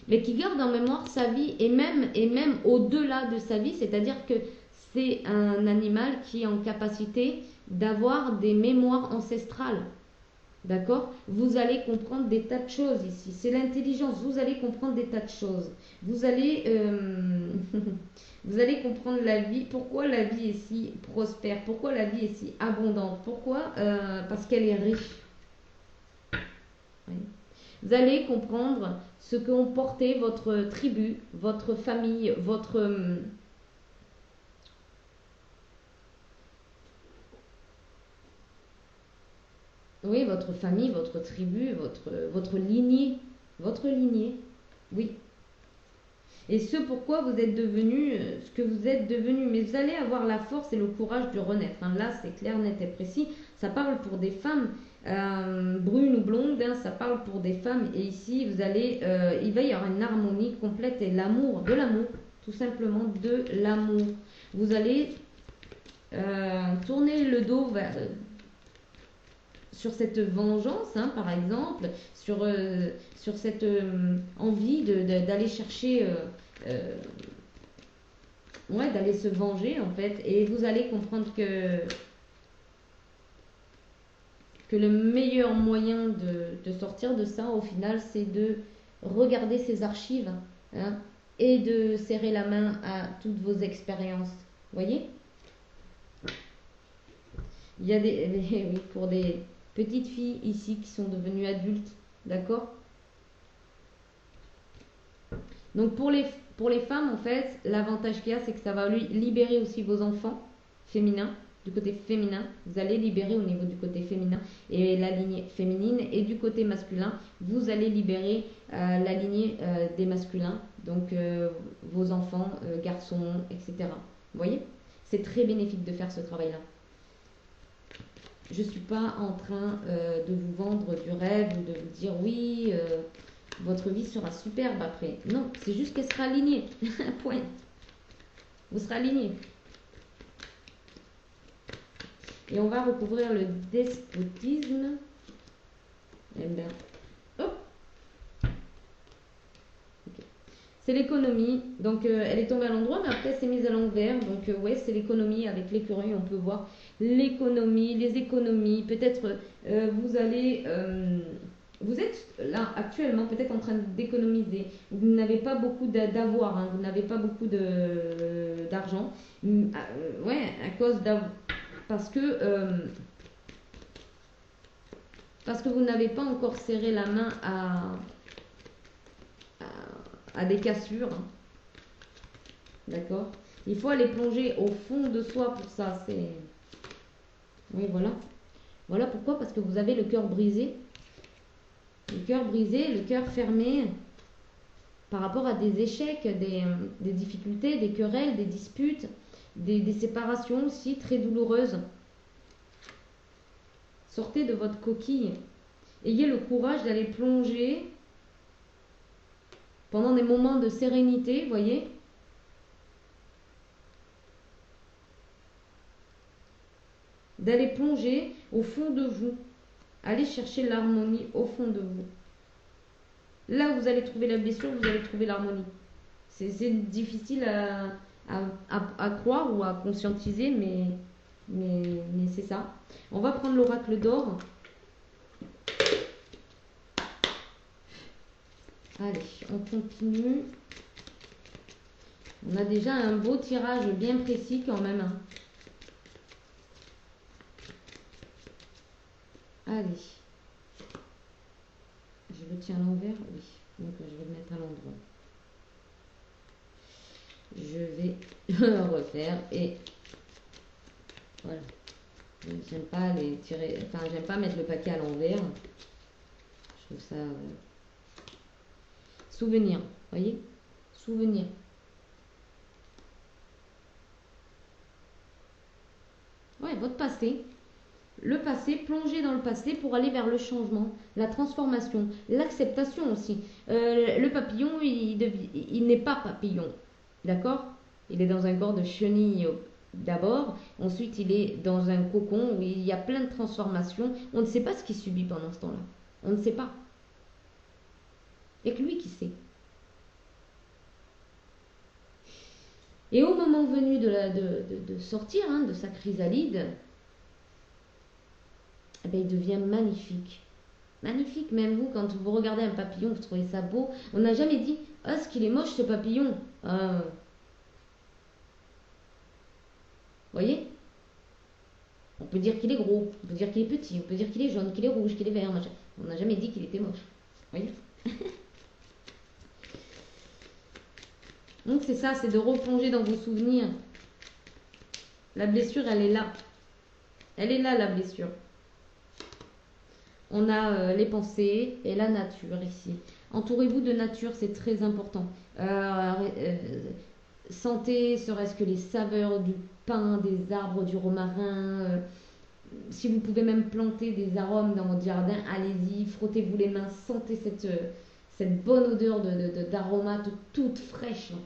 mais qui garde en mémoire sa vie et même au-delà de sa vie, c'est-à-dire que c'est un animal qui est en capacité d'avoir des mémoires ancestrales. D'accord? Vous allez comprendre des tas de choses ici. C'est l'intelligence. Vous allez comprendre des tas de choses. Vous allez comprendre la vie. Pourquoi la vie est si prospère? Pourquoi la vie est si abondante? Pourquoi? Parce qu'elle est riche. Oui. Vous allez comprendre ce qu'ont porté votre tribu, votre famille, oui, votre famille, votre tribu, votre lignée. Votre lignée, oui. Et ce pourquoi vous êtes devenu ce que vous êtes devenu. Mais vous allez avoir la force et le courage de renaître. Hein. Là, c'est clair, net et précis. Ça parle pour des femmes. brune ou blonde, hein, ça parle pour des femmes. Et ici, vous allez, il va y avoir une harmonie complète et l'amour, de l'amour, tout simplement de l'amour. Vous allez tourner le dos sur cette vengeance, hein, par exemple, sur cette envie d'aller chercher, ouais, d'aller se venger en fait. Et vous allez comprendre que le meilleur moyen de sortir de ça, au final, c'est de regarder ces archives, hein, et de serrer la main à toutes vos expériences. Vous voyez? Il y a oui, pour des petites filles ici qui sont devenues adultes, d'accord? Donc pour les femmes, en fait, l'avantage qu'il y a, c'est que ça va libérer aussi vos enfants féminins, du côté féminin. Vous allez libérer au niveau du côté féminin et la lignée féminine. Et du côté masculin, vous allez libérer la lignée des masculins, donc vos enfants, garçons, etc. Vous voyez? C'est très bénéfique de faire ce travail-là. Je ne suis pas en train de vous vendre du rêve ou de vous dire oui, votre vie sera superbe après. Non, c'est juste qu'elle sera alignée. Point. Vous serez aligné. Et on va recouvrir le despotisme. Eh bien, hop. Okay. C'est l'économie. Donc, elle est tombée à l'endroit, mais après, c'est mise à l'envers. Donc, ouais, c'est l'économie. Avec l'écureuil, on peut voir l'économie, les économies. Peut-être vous allez... vous êtes là actuellement peut-être en train d'économiser. Vous n'avez pas beaucoup d'avoir, hein, vous n'avez pas beaucoup d'argent. Ouais, à cause parce que vous n'avez pas encore serré la main à des cassures. Hein. D'accord? Il faut aller plonger au fond de soi pour ça. C'est... Oui, voilà. Voilà pourquoi, parce que vous avez le cœur brisé. Le cœur brisé, le cœur fermé par rapport à des échecs, des difficultés, des querelles, des disputes, des séparations aussi très douloureuses. Sortez de votre coquille. Ayez le courage d'aller plonger pendant des moments de sérénité, voyez. D'aller plonger au fond de vous. Allez chercher l'harmonie au fond de vous. Là, vous allez trouver la blessure, vous allez trouver l'harmonie. C'est difficile à croire ou à conscientiser, mais c'est ça. On va prendre l'oracle d'or. Allez, on continue. On a déjà un beau tirage bien précis quand même. Hein. Allez. Je le tiens à l'envers, oui. Donc je vais le mettre à l'endroit. Je vais le refaire et voilà. J'aime pas les tirer, enfin j'aime pas mettre le paquet à l'envers. Je trouve ça souvenir, voyez, souvenir. Ouais, votre passé. Le passé, plonger dans le passé pour aller vers le changement, la transformation, l'acceptation aussi. Le papillon, il n'est pas papillon, d'accord? Il est dans un corps de chenille d'abord, ensuite il est dans un cocon où il y a plein de transformations. On ne sait pas ce qu'il subit pendant ce temps-là. On ne sait pas. Il n'y a que lui qui sait. Et au moment venu de sortir hein, de sa chrysalide, eh bien, il devient magnifique. Magnifique, même vous, quand vous regardez un papillon, vous trouvez ça beau. On n'a jamais dit, ah, ce qu'il est moche ce papillon. Voyez? On peut dire qu'il est gros, on peut dire qu'il est petit, on peut dire qu'il est jaune, qu'il est rouge, qu'il est vert. Machin. On n'a jamais dit qu'il était moche. Voyez? Donc c'est ça, c'est de replonger dans vos souvenirs. La blessure, elle est là. Elle est là, la blessure. On a les pensées et la nature ici. Entourez-vous de nature, c'est très important. Sentez, serait-ce que les saveurs du pain, des arbres, du romarin. si vous pouvez même planter des arômes dans votre jardin, allez-y, frottez-vous les mains, sentez cette bonne odeur d'aromates toute fraîche. Là.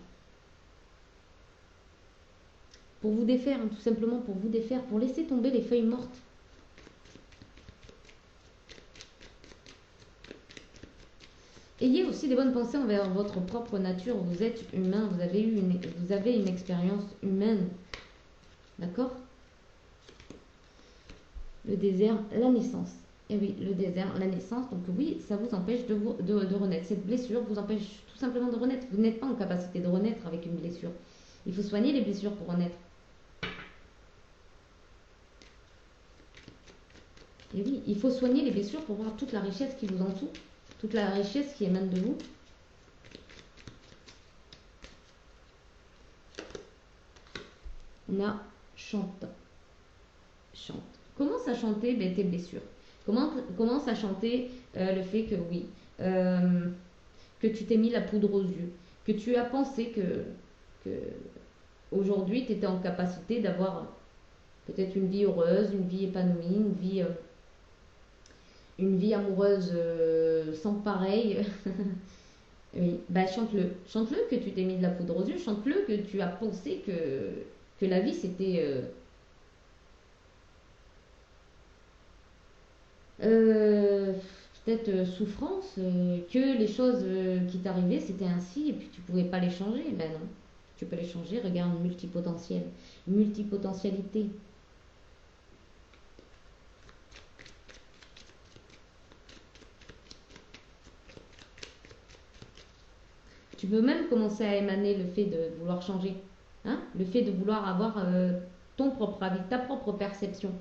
Pour vous défaire, hein, tout simplement pour vous défaire, pour laisser tomber les feuilles mortes. Ayez aussi des bonnes pensées envers votre propre nature. Vous êtes humain, vous avez une expérience humaine. D'accord? Le désert, la naissance. Et oui, le désert, la naissance. Donc oui, ça vous empêche de renaître. Cette blessure vous empêche tout simplement de renaître. Vous n'êtes pas en capacité de renaître avec une blessure. Il faut soigner les blessures pour renaître. Et oui, il faut soigner les blessures pour voir toute la richesse qui vous entoure. Toute la richesse qui émane de vous. On a chante. Chante. Commence à chanter tes blessures. Commence à chanter le fait que oui, que tu t'es mis la poudre aux yeux, que tu as pensé que aujourd'hui tu étais en capacité d'avoir peut-être une vie heureuse, une vie épanouie, une vie amoureuse sans pareil. Oui, bah chante-le. Chante-le que tu t'es mis de la poudre aux yeux, chante-le que tu as pensé que la vie c'était peut-être souffrance, que les choses qui t'arrivaient c'était ainsi et puis tu pouvais pas les changer. Ben non, tu peux les changer, regarde multipotentiel, multipotentialité. Tu peux même commencer à émaner le fait de vouloir changer, hein, le fait de vouloir avoir ton propre avis, ta propre perception.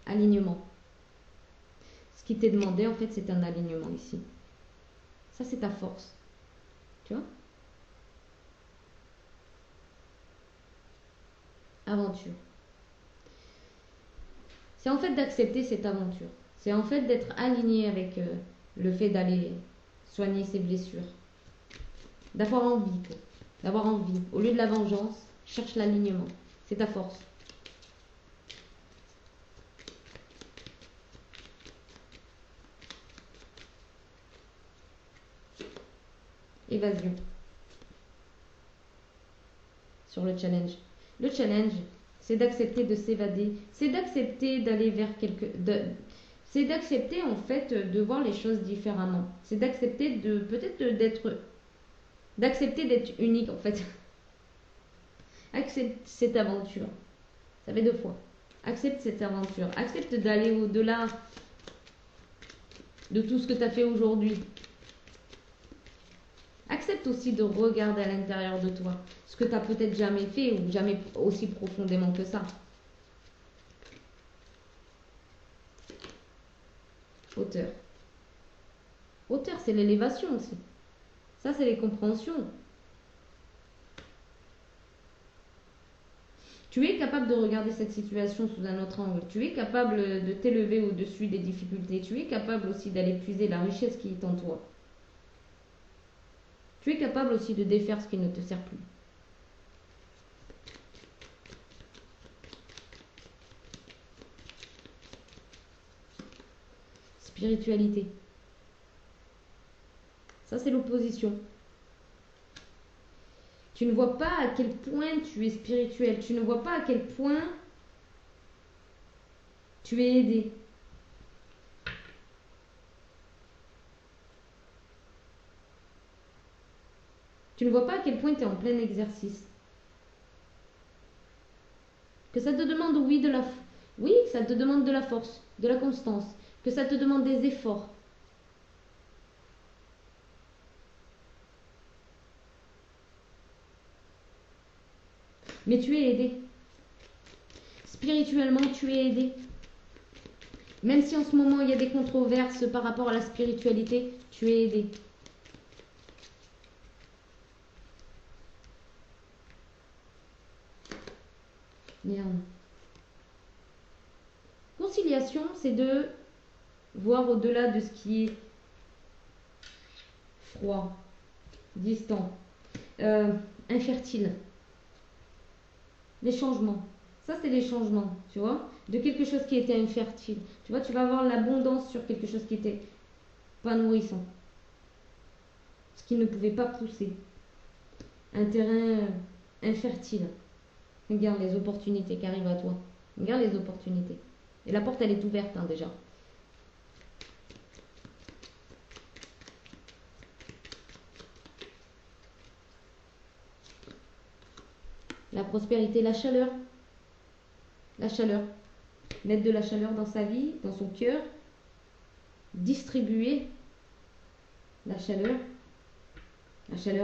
Alignement. Ce qui t'est demandé, en fait, c'est un alignement ici. Ça, c'est ta force. Tu vois? Aventure. C'est en fait d'accepter cette aventure. C'est en fait d'être aligné avec le fait d'aller soigner ses blessures. D'avoir envie, quoi. D'avoir envie. Au lieu de la vengeance, cherche l'alignement. C'est ta force. Évasion. Sur le challenge. Le challenge, c'est d'accepter de s'évader. C'est d'accepter d'aller vers c'est d'accepter en fait de voir les choses différemment. C'est d'accepter de peut-être d'accepter d'être unique en fait. Accepte cette aventure. Ça fait 2 fois. Accepte cette aventure. Accepte d'aller au-delà de tout ce que tu as fait aujourd'hui. Accepte aussi de regarder à l'intérieur de toi ce que tu n'as peut-être jamais fait ou jamais aussi profondément que ça. Hauteur. Hauteur, c'est l'élévation aussi. Ça, c'est les compréhensions. Tu es capable de regarder cette situation sous un autre angle. Tu es capable de t'élever au-dessus des difficultés. Tu es capable aussi d'aller puiser la richesse qui est en toi. Tu es capable aussi de défaire ce qui ne te sert plus. Spiritualité. Ça, c'est l'opposition. Tu ne vois pas à quel point tu es spirituel. Tu ne vois pas à quel point tu es aidé. Tu ne vois pas à quel point tu es en plein exercice. Que ça te demande, oui, oui, ça te demande de la force, de la constance. Que ça te demande des efforts. Mais tu es aidé. Spirituellement, tu es aidé. Même si en ce moment, il y a des controverses par rapport à la spiritualité, tu es aidé. Merde. Conciliation, c'est de voir au-delà de ce qui est froid, distant, infertile. Les changements. Ça, c'est les changements, tu vois, de quelque chose qui était infertile. Tu vois, tu vas avoir l'abondance sur quelque chose qui était pas nourrissant. Ce qui ne pouvait pas pousser. Un terrain infertile. Regarde les opportunités qui arrivent à toi. Regarde les opportunités. Et la porte, elle est ouverte hein, déjà. La prospérité, la chaleur. La chaleur. Mettre de la chaleur dans sa vie, dans son cœur. Distribuer la chaleur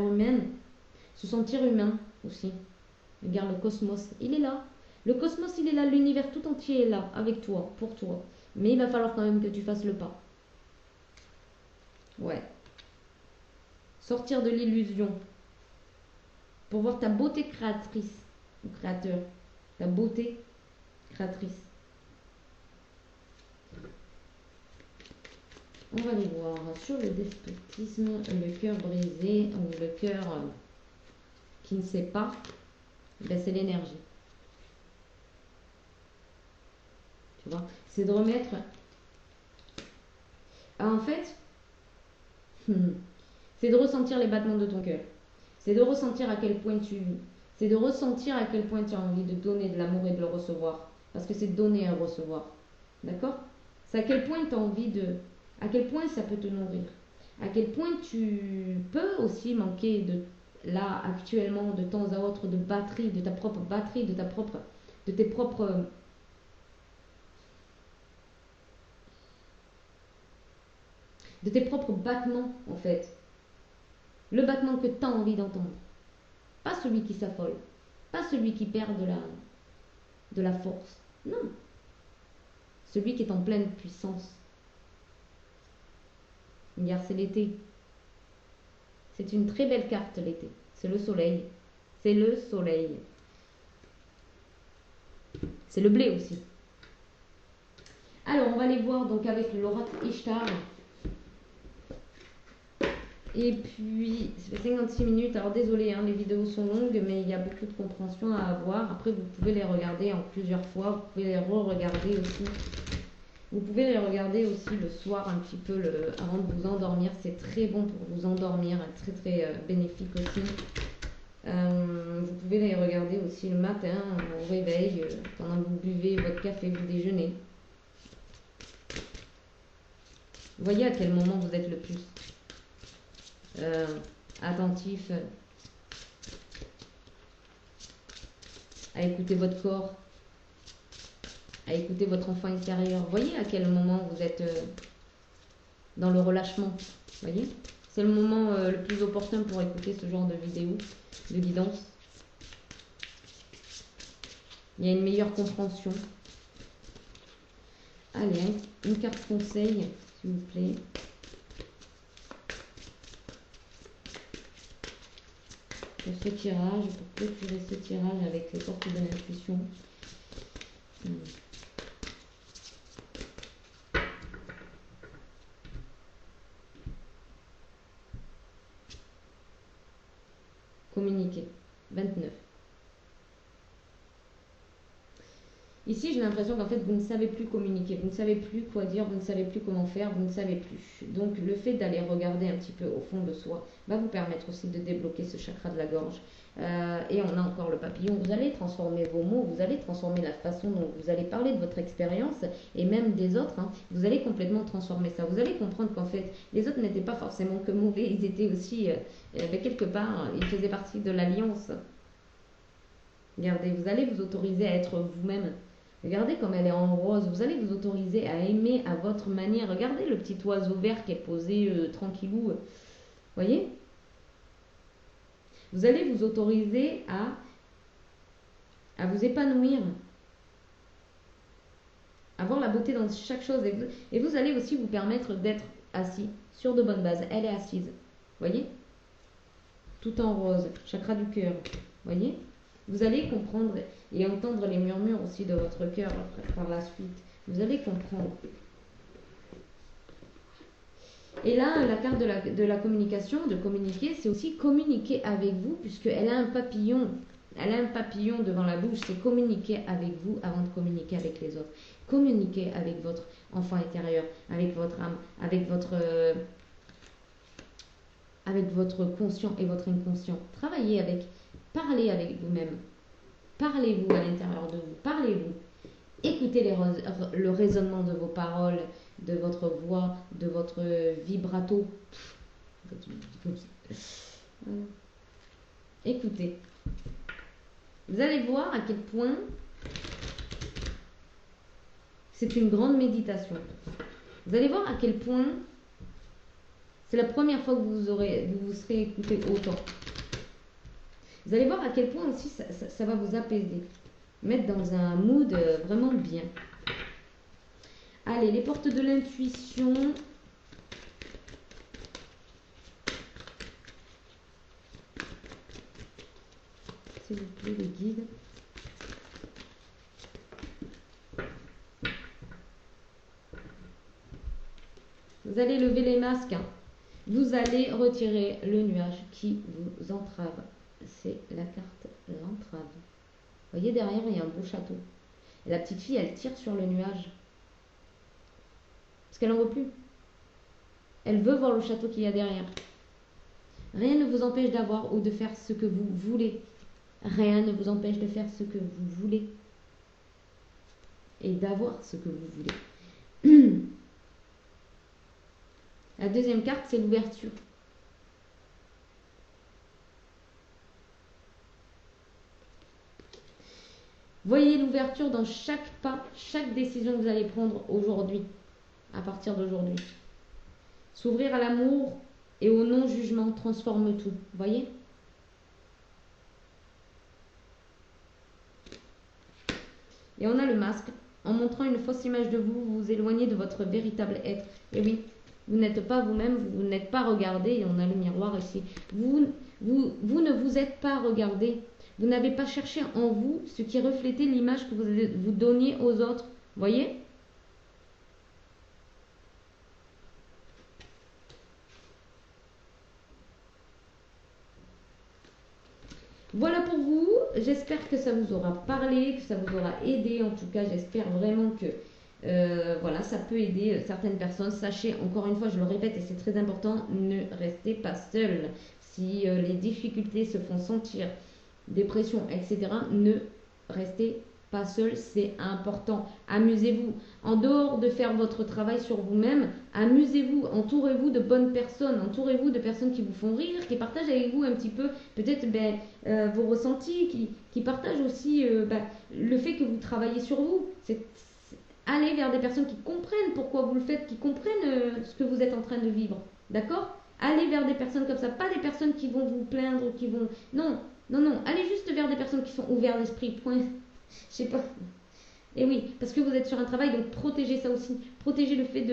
humaine. Se sentir humain aussi. Regarde le cosmos, il est là. Le cosmos, il est là, l'univers tout entier est là, avec toi, pour toi. Mais il va falloir quand même que tu fasses le pas. Ouais. Sortir de l'illusion. Pour voir ta beauté créatrice, ou créateur. Ta beauté créatrice. On va aller voir sur le despotisme, le cœur brisé, ou le cœur qui ne sait pas. Ben, c'est l'énergie. Tu vois, c'est de remettre. Ah, en fait, c'est de ressentir les battements de ton cœur. C'est de ressentir à quel point tu. C'est de ressentir à quel point tu as envie de donner de l'amour et de le recevoir. Parce que c'est donner et recevoir. D'accord? C'est à quel point tu as envie de. À quel point ça peut te nourrir. À quel point tu peux aussi manquer de. Là, actuellement, de temps à autre, de batterie, de ta propre batterie, de tes propres. De tes propres battements, en fait. Le battement que tu as envie d'entendre. Pas celui qui s'affole. Pas celui qui perd de la force. Non. Celui qui est en pleine puissance. Regarde, c'est l'été. C'est une très belle carte, l'été. C'est le soleil. C'est le soleil. C'est le blé aussi. Alors, on va aller voir donc avec l'oracle Ishtar. Et puis, ça fait 56 minutes. Alors, désolé, hein, les vidéos sont longues, mais il y a beaucoup de compréhension à avoir. Après, vous pouvez les regarder en plusieurs fois. Vous pouvez les re-regarder aussi. Vous pouvez les regarder aussi le soir, un petit peu avant de vous endormir. C'est très bon pour vous endormir, très très bénéfique aussi. Vous pouvez les regarder aussi le matin, au réveil, pendant que vous buvez votre café, vous déjeunez. Voyez à quel moment vous êtes le plus attentif à écouter votre corps, à écouter votre enfant intérieur. Voyez à quel moment vous êtes dans le relâchement. Voyez, c'est le moment le plus opportun pour écouter ce genre de vidéo, de guidance. Il y a une meilleure compréhension. Allez, une carte conseil, s'il vous plaît. Pour ce tirage, pour clôturer ce tirage avec les portes de l'intuition. Communiquer. 29. Ici, j'ai l'impression qu'en fait, vous ne savez plus communiquer, vous ne savez plus quoi dire, vous ne savez plus comment faire, vous ne savez plus. Donc, le fait d'aller regarder un petit peu au fond de soi va vous permettre aussi de débloquer ce chakra de la gorge. Et on a encore le papillon. Vous allez transformer vos mots, vous allez transformer la façon dont vous allez parler de votre expérience et même des autres. Hein. Vous allez complètement transformer ça. Vous allez comprendre qu'en fait, les autres n'étaient pas forcément que mauvais, ils étaient aussi, quelque part, ils faisaient partie de l'alliance. Regardez, vous allez vous autoriser à être vous-même. Regardez comme elle est en rose. Vous allez vous autoriser à aimer à votre manière. Regardez le petit oiseau vert qui est posé tranquillou. Voyez? Vous allez vous autoriser à vous épanouir. À voir la beauté dans chaque chose. Et vous allez aussi vous permettre d'être assis sur de bonnes bases. Elle est assise. Voyez? Tout en rose. Chakra du cœur. Voyez? Vous allez comprendre et entendre les murmures aussi de votre cœur par la suite. Vous allez comprendre. Et là, la carte de la communication, de communiquer, c'est aussi communiquer avec vous, puisqu'elle a un papillon Elle a un papillon devant la bouche, c'est communiquer avec vous avant de communiquer avec les autres. Communiquer avec votre enfant intérieur, avec votre âme, avec votre conscient et votre inconscient. Travaillez avec, parlez avec vous-même. Parlez-vous à l'intérieur de vous, parlez-vous. Écoutez le raisonnement de vos paroles, de votre voix, de votre vibrato. Écoutez. Vous allez voir à quel point c'est une grande méditation. Vous allez voir à quel point c'est la première fois que vous serez écouté autant. Vous allez voir à quel point aussi ça va vous apaiser. Mettre dans un mood vraiment bien. Allez, les portes de l'intuition. S'il vous plaît, les guides. Vous allez lever les masques. Vous allez retirer le nuage qui vous entrave. C'est la carte l'entrave. Vous voyez, derrière, il y a un beau château. Et la petite fille, elle tire sur le nuage. Parce qu'elle n'en veut plus. Elle veut voir le château qu'il y a derrière. Rien ne vous empêche d'avoir ou de faire ce que vous voulez. Rien ne vous empêche de faire ce que vous voulez. Et d'avoir ce que vous voulez. La deuxième carte, c'est l'ouverture. Voyez l'ouverture dans chaque pas, chaque décision que vous allez prendre aujourd'hui, à partir d'aujourd'hui. S'ouvrir à l'amour et au non-jugement transforme tout. Voyez ? Et on a le masque. En montrant une fausse image de vous, vous vous éloignez de votre véritable être. Et oui, vous n'êtes pas vous-même, vous n'êtes pas regardé. Et on a le miroir ici. Vous ne vous êtes pas regardé. Vous n'avez pas cherché en vous ce qui reflétait l'image que vous donniez aux autres. Voyez ? Voilà pour vous. J'espère que ça vous aura parlé, que ça vous aura aidé. En tout cas, j'espère vraiment que voilà, ça peut aider certaines personnes. Sachez, encore une fois, je le répète et c'est très important, ne restez pas seul. Si les difficultés se font sentir, dépression, etc., ne restez pas seul, c'est important. Amusez-vous. En dehors de faire votre travail sur vous-même, amusez-vous, entourez-vous de bonnes personnes, entourez-vous de personnes qui vous font rire, qui partagent avec vous un petit peu peut-être vos ressentis, qui partagent aussi le fait que vous travaillez sur vous. Allez vers des personnes qui comprennent pourquoi vous le faites, qui comprennent ce que vous êtes en train de vivre. D'accord ? Allez vers des personnes comme ça, pas des personnes qui vont vous plaindre, qui vont... Non, allez juste vers des personnes qui sont ouvertes d'esprit, point. Je sais pas. Et oui, parce que vous êtes sur un travail, donc protégez ça aussi. Protégez le fait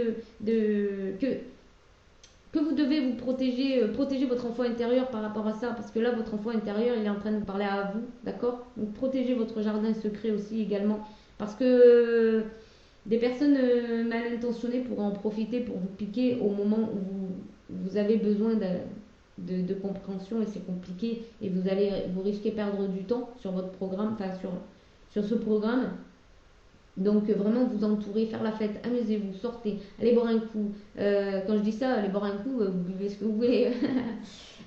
que vous devez vous protéger votre enfant intérieur par rapport à ça, parce que là, votre enfant intérieur, il est en train de vous parler à vous, d'accord ? Donc protégez votre jardin secret aussi également, parce que des personnes mal intentionnées pourraient en profiter pour vous piquer au moment où vous avez besoin de compréhension et c'est compliqué et vous risquez perdre du temps sur votre programme, enfin sur ce programme. Donc vraiment vous entourer, faire la fête, amusez-vous, sortez, allez boire un coup. Quand je dis ça, allez boire un coup, vous buvez ce que vous voulez.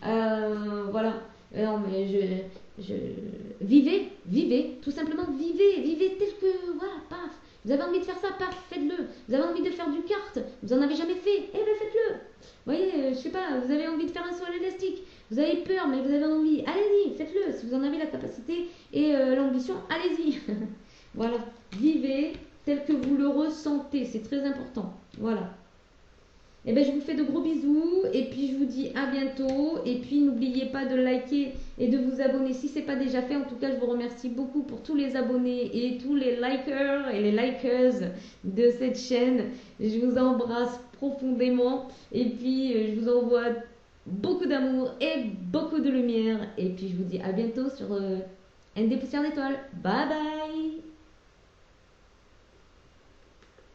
Voilà. Non mais vivez, tout simplement vivez tel que, voilà, paf. Vous avez envie de faire ça, paf, faites-le. Vous avez envie de faire du kart, vous en avez jamais fait, eh bien faites-le. Vous voyez, je sais pas, vous avez envie de faire un saut à l'élastique, vous avez peur mais vous avez envie, allez-y, faites-le. Si vous en avez la capacité et l'ambition, allez-y. Voilà, vivez tel que vous le ressentez, c'est très important. Voilà. Et bien, je vous fais de gros bisous et puis je vous dis à bientôt. Et puis, n'oubliez pas de liker et de vous abonner si ce n'est pas déjà fait. En tout cas, je vous remercie beaucoup pour tous les abonnés et tous les likers et les likeuses de cette chaîne. Je vous embrasse profondément et puis je vous envoie beaucoup d'amour et beaucoup de lumière. Et puis, je vous dis à bientôt sur un dépoussière d'étoiles. Bye bye!